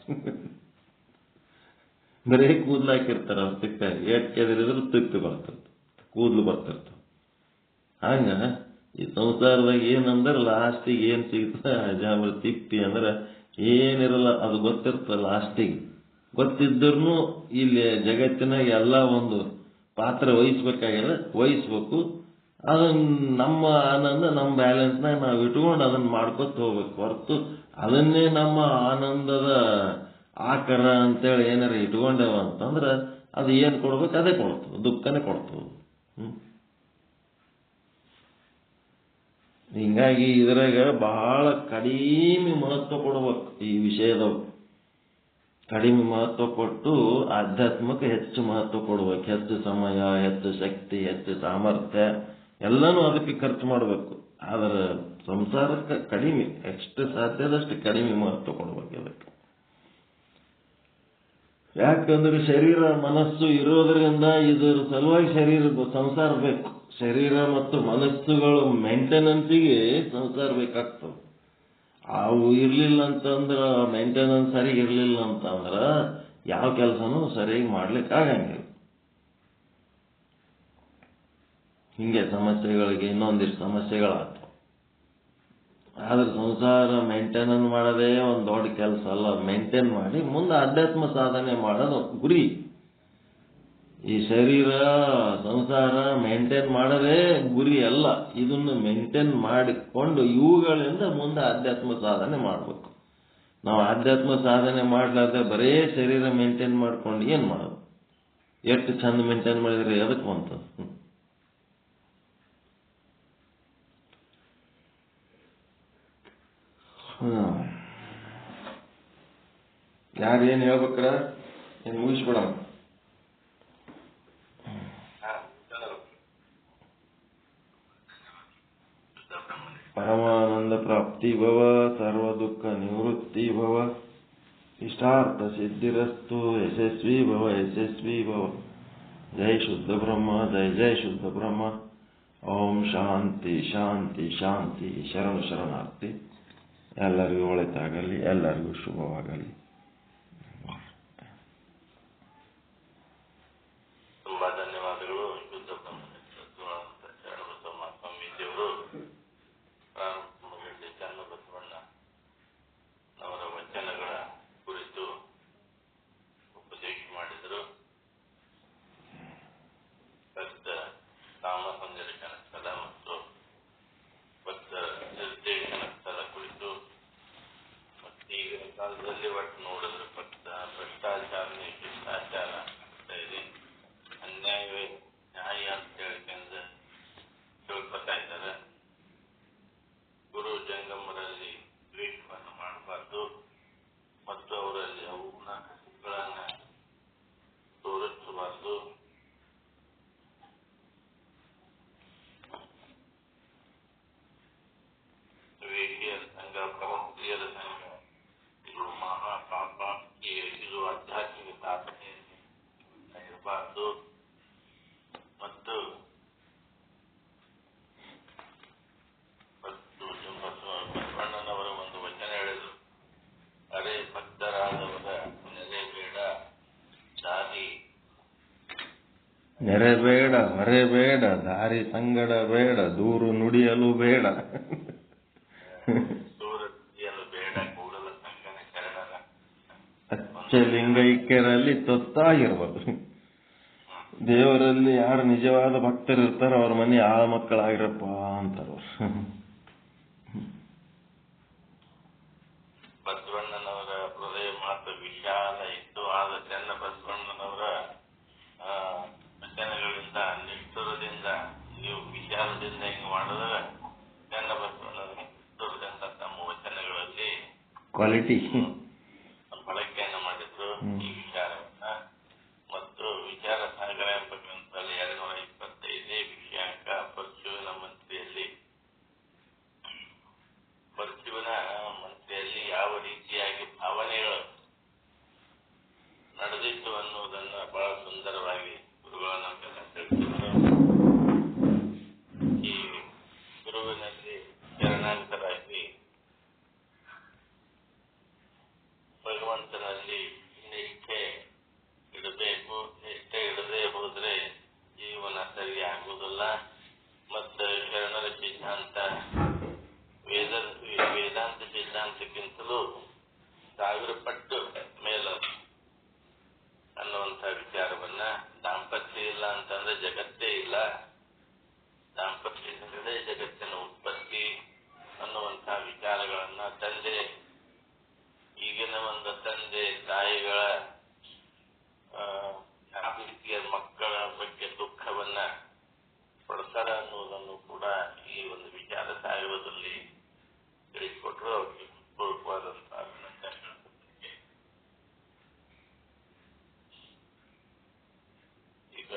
ಬರೀ ಕೂದಲು ಹಾಕಿರ್ತಾರೆ ಅವ್ರ ತಿಪ್ಪೆ. ಎಷ್ಟು ಕೆದರಿದ್ರು ತಿಪ್ಪೆ ಬರ್ತಿರ್ತ, ಕೂದಲು ಬರ್ತಿರ್ತಾವ. ಹಂಗ ಈ ಸಂಸಾರದಾಗ ಏನಂದ್ರೆ ಲಾಸ್ಟಿಗೆ ಏನು ಸಿಗ್ತದೆ? ಹಜಾಮರ ತಿಪ್ಪಿ ಅಂದ್ರೆ ಏನಿರಲ್ಲ, ಅದು ಗೊತ್ತಿರ್ತದೆ ಲಾಸ್ಟಿಗೆ. ಗೊತ್ತಿದ್ರೂ ಇಲ್ಲಿ ಜಗತ್ತಿನಾಗ ಎಲ್ಲ ಒಂದು ಪಾತ್ರ ವಹಿಸ್ಬೇಕಾಗಿದೆ, ವಹಿಸ್ಬೇಕು. ಅದನ್ನ ನಮ್ಮ ಆನಂದ ನಮ್ಮ ಬ್ಯಾಲೆನ್ಸ್ನಾಗ ನಾವು ಇಟ್ಕೊಂಡು ಅದನ್ನ ಮಾಡ್ಕೊತ ಹೋಗ್ಬೇಕು ಹೊರತು ಅದನ್ನೇ ನಮ್ಮ ಆನಂದದ ಆಕಾರ ಅಂತೇಳಿ ಏನಾರ ಇಟ್ಕೊಂಡೇವ ಅಂತಂದ್ರೆ ಅದು ಏನು ಕೊಡ್ಬೇಕು ಅದೇ ಕೊಡ್ತದೆ, ದುಃಖನೇ ಕೊಡ್ತದೆ. ಹಿಂಗಾಗಿ ಇದ್ರಾಗ ಬಹಳ ಕಡಿಮೆ ಮಹತ್ವ ಕೊಡ್ಬೇಕು ಈ ವಿಷಯದವು. ಕಡಿಮೆ ಮಹತ್ವ ಕೊಟ್ಟು ಆಧ್ಯಾತ್ಮಕ್ಕೆ ಹೆಚ್ಚು ಮಹತ್ವ ಕೊಡ್ಬೇಕು. ಹೆಚ್ಚು ಸಮಯ, ಹೆಚ್ಚು ಶಕ್ತಿ, ಹೆಚ್ಚು ಸಾಮರ್ಥ್ಯ ಎಲ್ಲನೂ ಅದಕ್ಕೆ ಖರ್ಚು ಮಾಡಬೇಕು. ಆದ್ರೆ ಸಂಸಾರಕ್ಕೆ ಕಡಿಮೆ, ಎಷ್ಟು ಸಾಧ್ಯದಷ್ಟು ಕಡಿಮೆ ಮಹತ್ವ ಕೊಡ್ಬೇಕು ಅದಕ್ಕೆ. ಯಾಕಂದ್ರೆ ಶರೀರ ಮನಸ್ಸು ಇರೋದ್ರಿಂದ ಇದರ ಸಲುವಾಗಿ ಸಂಸಾರ ಬೇಕು. ಶರೀರ ಮತ್ತು ಮನಸ್ಸುಗಳು ಮೇಂಟೆನೆನ್ಸಿಗೆ ಸಂಸಾರ ಬೇಕಾಗ್ತವೆ. ಅವು ಇರ್ಲಿಲ್ಲ ಅಂತಂದ್ರ ಮೇಂಟೆನೆನ್ಸ್ ಸರಿಯಾಗಿ ಇರ್ಲಿಲ್ಲ ಅಂತಂದ್ರ ಯಾವ ಕೆಲಸನೂ ಸರಿಯಾಗಿ ಮಾಡ್ಲಿಕ್ಕೆ ಆಗಂಗಿಲ್ಲ. ಹಿಂಗೆ ಸಮಸ್ಯೆಗಳಿಗೆ ಇನ್ನೊಂದಿಷ್ಟು ಸಮಸ್ಯೆಗಳಾಗ್ತವೆ. ಆದ್ರೆ ಸಂಸಾರ ಮೇಂಟೆನೆನ್ಸ್ ಮಾಡೋದೇ ಒಂದು ದೊಡ್ಡ ಕೆಲಸ ಅಲ್ಲ. ಮೇಂಟೈನ್ ಮಾಡಿ ಮುಂದೆ ಅಧ್ಯಾತ್ಮ ಸಾಧನೆ ಮಾಡೋದು ಗುರಿ. ಈ ಶರೀರ ಸಂಸಾರ ಮೇಂಟೈನ್ ಮಾಡೋದೇ ಗುರಿ ಅಲ್ಲ. ಇದನ್ನು ಮೇಂಟೈನ್ ಮಾಡಿಕೊಂಡು ಇವುಗಳಿಂದ ಮುಂದೆ ಅಧ್ಯಾತ್ಮ ಸಾಧನೆ ಮಾಡಬೇಕು. ನಾವು ಅಧ್ಯಾತ್ಮ ಸಾಧನೆ ಮಾಡ್ಲಾರ್ದೆ ಬರೇ ಶರೀರ ಮೇಂಟೈನ್ ಮಾಡ್ಕೊಂಡು ಏನ್ ಮಾಡೋದು? ಎಷ್ಟು ಚಂದ ಮೇಂಟೈನ್ ಮಾಡಿದ್ರೆ ಅದಕ್ಕೆ ಬಂತು. ಯಾರು ಏನ್ ಹೇಳ್ಬೇಕ್ರ? ಏನ್ ಮುಗಿಸ್ಬಿಡ. ಪರಮಾನಂದ ಪ್ರಾಪ್ತಿ ಭವ, ಸರ್ವ ದುಃಖ ನಿವೃತ್ತಿ ಭವ, ಇಷ್ಟಾರ್ಥ ಸಿದ್ಧಿರಸ್ತು, ಯಶಸ್ವಿ ಭವ ಯಶಸ್ವಿ ಭವ. ಜೈ ಶುದ್ಧ ಬ್ರಹ್ಮ, ಜೈ ಜೈ ಶುದ್ಧ ಬ್ರಹ್ಮ. ಓಂ ಶಾಂತಿ ಶಾಂತಿ ಶಾಂತಿ. ಶರಣು ಶರಣಾರ್ಥಿ. ಎಲ್ಲರಿಗೂ ಒಳಿತಾಗಲಿ, ಎಲ್ಲರಿಗೂ ಶುಭವಾಗಲಿ. ತುಂಬಾ ಧನ್ಯವಾದಗಳು. ಶುದ್ಧ ಬ್ರಹ್ಮ ಶರಣಬಸವ ಸ್ವಾಮೀಜಿಯವರು ಪ್ರಾರಂಭದಲ್ಲಿ ಚನ್ನಬಸವಣ್ಣ ಅವರ ವಚನಗಳ ಕುರಿತು ಉಪದೇಶ ಮಾಡಿದರು. ಭಕ್ತ ಕಾಮಸಂಜರಿಕನ ಸ್ಥಳ ಮತ್ತು ಭಕ್ತ ನಿರ್ದೇಶನ ಸ್ಥಳ ಕುರಿತು, ಮತ್ತೆ ಈಗಿನ ಕಾಲದಲ್ಲಿ ಒಟ್ಟು ನೋಡಿದ್ರೆ ಭ್ರಷ್ಟಾಚಾರನೇ ಶಿಷ್ಟಾಚಾರ ಆಗ್ತಾ ಇದೆ. ಅನ್ಯಾಯವೇ ನ್ಯಾಯ ಅಂತ ಹೇಳಿಕೊಂಡು ತಿಳ್ಕೊತಾ ಇದ್ದಾರೆ. ಗುರು ಜಂಗಮರಲ್ಲಿ ದ್ವೇಷವನ್ನು ಮಾಡಬಾರ್ದು ಮತ್ತು ಅವರಲ್ಲಿ ಅವಗುಣಗಳನ್ನು ತೋರಿಸಬಾರ್ದು. ವೇಷಿಯರ ಸಂಘ, ಪರಸ್ತ್ರೀಯರ ಸಂಘ ಇದು ಮಹಾ ಪಾಪ. ಇದು ಆಧ್ಯಾತ್ಮಿಕ ಸಾಧನೆ ಇರಬಾರ್ದು. ಮತ್ತು ಬಸವಣ್ಣನವರ ಒಂದು ವಚನ ಹೇಳಿದ್ರು, ಅರೆ ಭಕ್ತರಾದವರ ನೆರೆ ಬೇಡ, ದಾರಿ ನೆರೆ ಬೇಡ, ಹೊರೆ ಬೇಡ, ದಾರಿ ಸಂಗಡ ಬೇಡ, ದೂರು ನುಡಿಯಲು ಬೇಡ, ದೂರ ನುಡಿಯಲು ಬೇಡ, ಕೂಡಲ ಸಂಗನ ಶರಣರ ಅಚ್ಚಲಿಂಗೈಕ್ಯರಲ್ಲಿ ತೊತ್ತಾಗಿರ್ಬೋದು. ದೇವರಲ್ಲಿ ಯಾರು ನಿಜವಾದ ಭಕ್ತರು ಇರ್ತಾರೋ ಅವ್ರ ಮನೆ ಆ ಮಕ್ಕಳಾಗಿರಪ್ಪ ಅಂತಾರ. ಬಸವಣ್ಣನವರ ಹೃದಯ ಮಾತ್ರ ವಿಶಾಲ ಇತ್ತು. ಆದ ಚೆನ್ನ ಬಸವಣ್ಣನವರ ವಚನಗಳಿಂದ, ನಿಷ್ಠುರದಿಂದ, ನೀವು ವಿಚಾರದಿಂದ ಹಿಂಗೆ ಮಾಡಿದ್ರೆ ಚೆನ್ನ ಬಸವಣ್ಣನ ನಿಷ್ಠುರದಿಂದ ತಮ್ಮ ವಚನಗಳಲ್ಲಿ ಕ್ವಾಲಿಟಿ ಬಳಕೆಯನ್ನು ಮಾಡಿದ್ರು ಈ ವಿಚಾರವನ್ನ. ಮತ್ತು ವಿಚಾರ ಸಾಗರ ಎಂಬ ಗ್ರಂಥದಲ್ಲಿ 225ನೇ ವಿಷಯಾಂಕ ಪರಶುವಿನ ಮಂತ್ರಿಯಲ್ಲಿ ಯಾವ ರೀತಿಯಾಗಿ ಭಾವನೆಗಳು ನಡೆದಿತ್ತು ಅನ್ನುವುದನ್ನ ಬಹಳ ಸುಂದರವಾಗಿ ಗುರುಗಳು ನಮಗೆಲ್ಲ ತಿಳಿಸಿದರು. ಈ ಗುರುವಿನಲ್ಲಿ ಶರಣಾಗತರಾಗಿ ಭಗವಂತನಲ್ಲಿ ನಿಷ್ಠೆ ಇಡಬೇಕು. ನಿಷ್ಠೆ ಇಡದೆ ಹೋದ್ರೆ ಜೀವನ ಸರಿ ಆಗುವುದಿಲ್ಲ. ಮತ್ತು ಶರಣರ ಸಿದ್ಧಾಂತ ವೇದಾಂತ ಸಿದ್ಧಾಂತಕ್ಕಿಂತಲೂ 1000 ಪಟ್ಟು ಮೇಲು ಅನ್ನುವಂಥ ವಿಚಾರವನ್ನ, ದಾಂಪತ್ಯ ಇಲ್ಲ ಅಂತಂದ್ರೆ ಜಗತ್ತೇ ಇಲ್ಲ, ದಾಂಪತ್ಯದಿಂದಲೇ ಜಗತ್ತಿನ ಉತ್ಪತ್ತಿ ಅನ್ನುವಂಥ ವಿಚಾರಗಳನ್ನ ತಂದೆ, ಈಗಿನ ಒಂದು ತಂದೆ ತಾಯಿಗಳ ಯಾವ ರೀತಿಯ ಮಕ್ಕಳ ಬಗ್ಗೆ ದುಃಖವನ್ನ ಪಡ್ತಾರ ಅನ್ನುವುದನ್ನು ಕೂಡ ಈ ಒಂದು ವಿಚಾರ ಸಾಗರದಲ್ಲಿ ತಿಳಿಸಿಕೊಟ್ರು. ಅವರಿಗೆ ಪೂರ್ವಕವಾದಂತಹ ಈಗ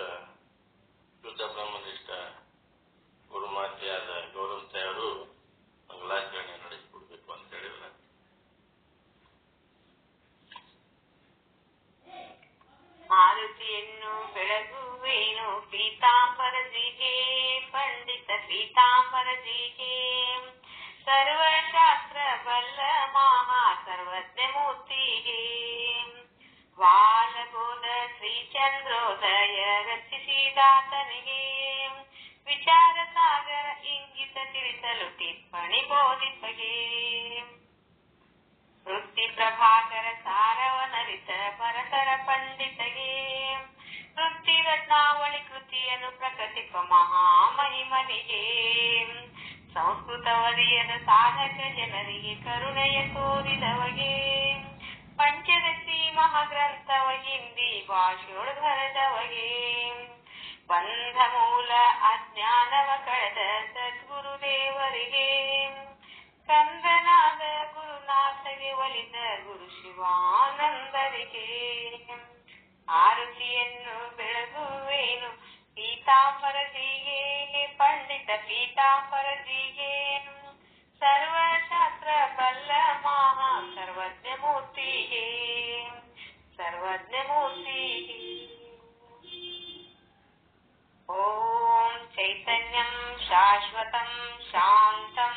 ಶುದ್ಧ ಬ್ರಹ್ಮನಿಷ್ಠ ಗುರುಮಾತೆಯಾದ ಗೌರವಂತೆಯವರು ಮಂಗಲಾಚರಣೆ ನಡೆಸಿಕೊಡ್ಬೇಕು ಅಂತ ಹೇಳಿದ್ರೆ, ಮಾರುತಿಯನ್ನು ಬೆಳಗುವೇನು ಪೀತಾಂಬರ ದ್ವಿಜೆ ಪೀತಾಂಬರಜಿಗೆ ಸರ್ವಶಾಸ್ತ್ರ ಬಲ್ಲ ಮಹಾ ಸರ್ವಜ್ಞ ಮೂರ್ತಿಗೆ ಬಾಲಬೋಧ ಶ್ರೀ ಚಂದ್ರೋದಯ ರಚಿಸಿದಾತನಿಗೆ ವಿಚಾರ ಸಾಗರ ಇಂಗಿತ ತಿಳಿಸಲು ಟಿಪ್ಪಣಿ ಬೋಧಿಪಗೆ ವೃತ್ತಿ ಪ್ರಭಾಕರ ಸಾರವನರಿತ ಪರತರ ಪಂಡಿತಗೆ ವೃತ್ತಿ ರತ್ನಾವಳಿ ಕೃತಿಯನ್ನು ಪ್ರಕಟಿಪ ಮಹಾಮಹಿಮನಿಗೆ ಸಂಸ್ಕೃತವರಿಯದ ಸಾಧಕ ಜನರಿಗೆ ಕರುಣೆಯ ತೋರಿದವಗೆ ಪಂಚದಶಿ ಮಹಾಗ್ರಂಥವ ಹಿಂದಿ ಭಾಷೆಯೊಳು ಬರೆದವಗೆ ಬಂಧ ಮೂಲ ಅಜ್ಞಾನವ ಕಳೆದ ಸದ್ಗುರುದೇವರಿಗೆ ಕಂದನಾದ ಗುರುನಾಥಗೆ ಒಲಿದ ಗುರು ಶಿವಾನಂದರಿಗೆ ಆರುಚಿಯನ್ನು ಬೆಳಗುವೇನು ಪೀತಾಂಬರಜಿಗೆ ಪಂಡಿತ ಪೀತಾಂಬರಜಿಗೆ ಸರ್ವಶಾಸ್ತ್ರ ಬಲ್ಲ ಮಹಾ ಸರ್ವಜ್ಞ ಮೂರ್ತಿಗೆ ಸರ್ವಜ್ಞ ಮೂರ್ತಿಗೆ ಓಂ ಚೈತನ್ಯಂ ಶಾಶ್ವತಂ ಶಾಂತಂ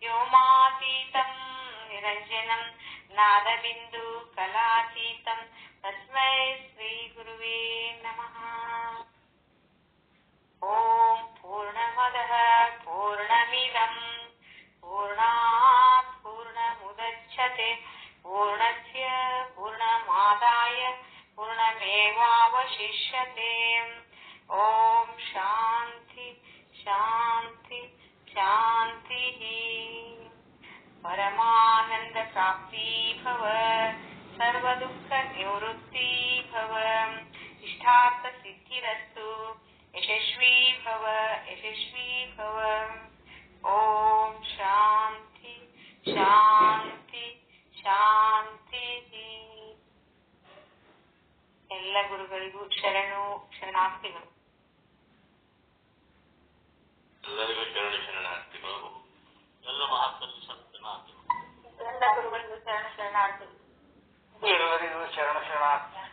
ವ್ಯೋಮಾತೀತಂ ನಿರಂಜನಂ ನಾದಬಿಂದು ಕಲಾತೀತಂ ತಸ್ಮೈ ಶ್ರೀ ಗುರುವೇ ನಮಃ. ಓಂ ಪೂರ್ಣಮದಃ ಪೂರ್ಣಮಿದಂ ಪೂರ್ಣಾತ್ ಪೂರ್ಣಮುದಚ್ಯತೆ ಪೂರ್ಣಸ್ಯ ಪೂರ್ಣಮಾದಾಯ ಪೂರ್ಣಮೇವಾವಶಿಷ್ಯತೆ. ಓಂ ಶಾಂತಿ ಶಾಂತಿ ಶಾಂತಿ. ಪರಮಾನಂದ ಪ್ರಾಪ್ತಿ ಭವ ಸರ್ವ ದುಃಖ ನಿವೃತ್ತಿ ಭವ ಇಷ್ಟಾರ್ಥ ಸಿದ್ಧಿರಸ್ತು ಯಶಸ್ವಿ ಭವ ಯಶಸ್ವಿ ಭವ. ಓಂ ಶಾಂತಿ ಶಾಂತಿ ಶಾಂತಿ. ಎಲ್ಲ ಗುರುಗಳಿಗೂ ಶರಣಾರ್ಥಿಗಳು. ಎಲ್ಲರಿಗೂ ಶರಣಾರ್ಥಿಗಳು. ಎಲ್ಲ ಮಹಾತ್ಮರಿಗೂ ಶರಣಾರ್ಥಿಗಳು. ಎಲ್ಲ ಗುರುಗಳಿಗೂ ಶರಣಾರ್ಥಿಗಳು. ಎಲ್ಲರಿಗೂ ಶರಣಾರ್ಥಿ.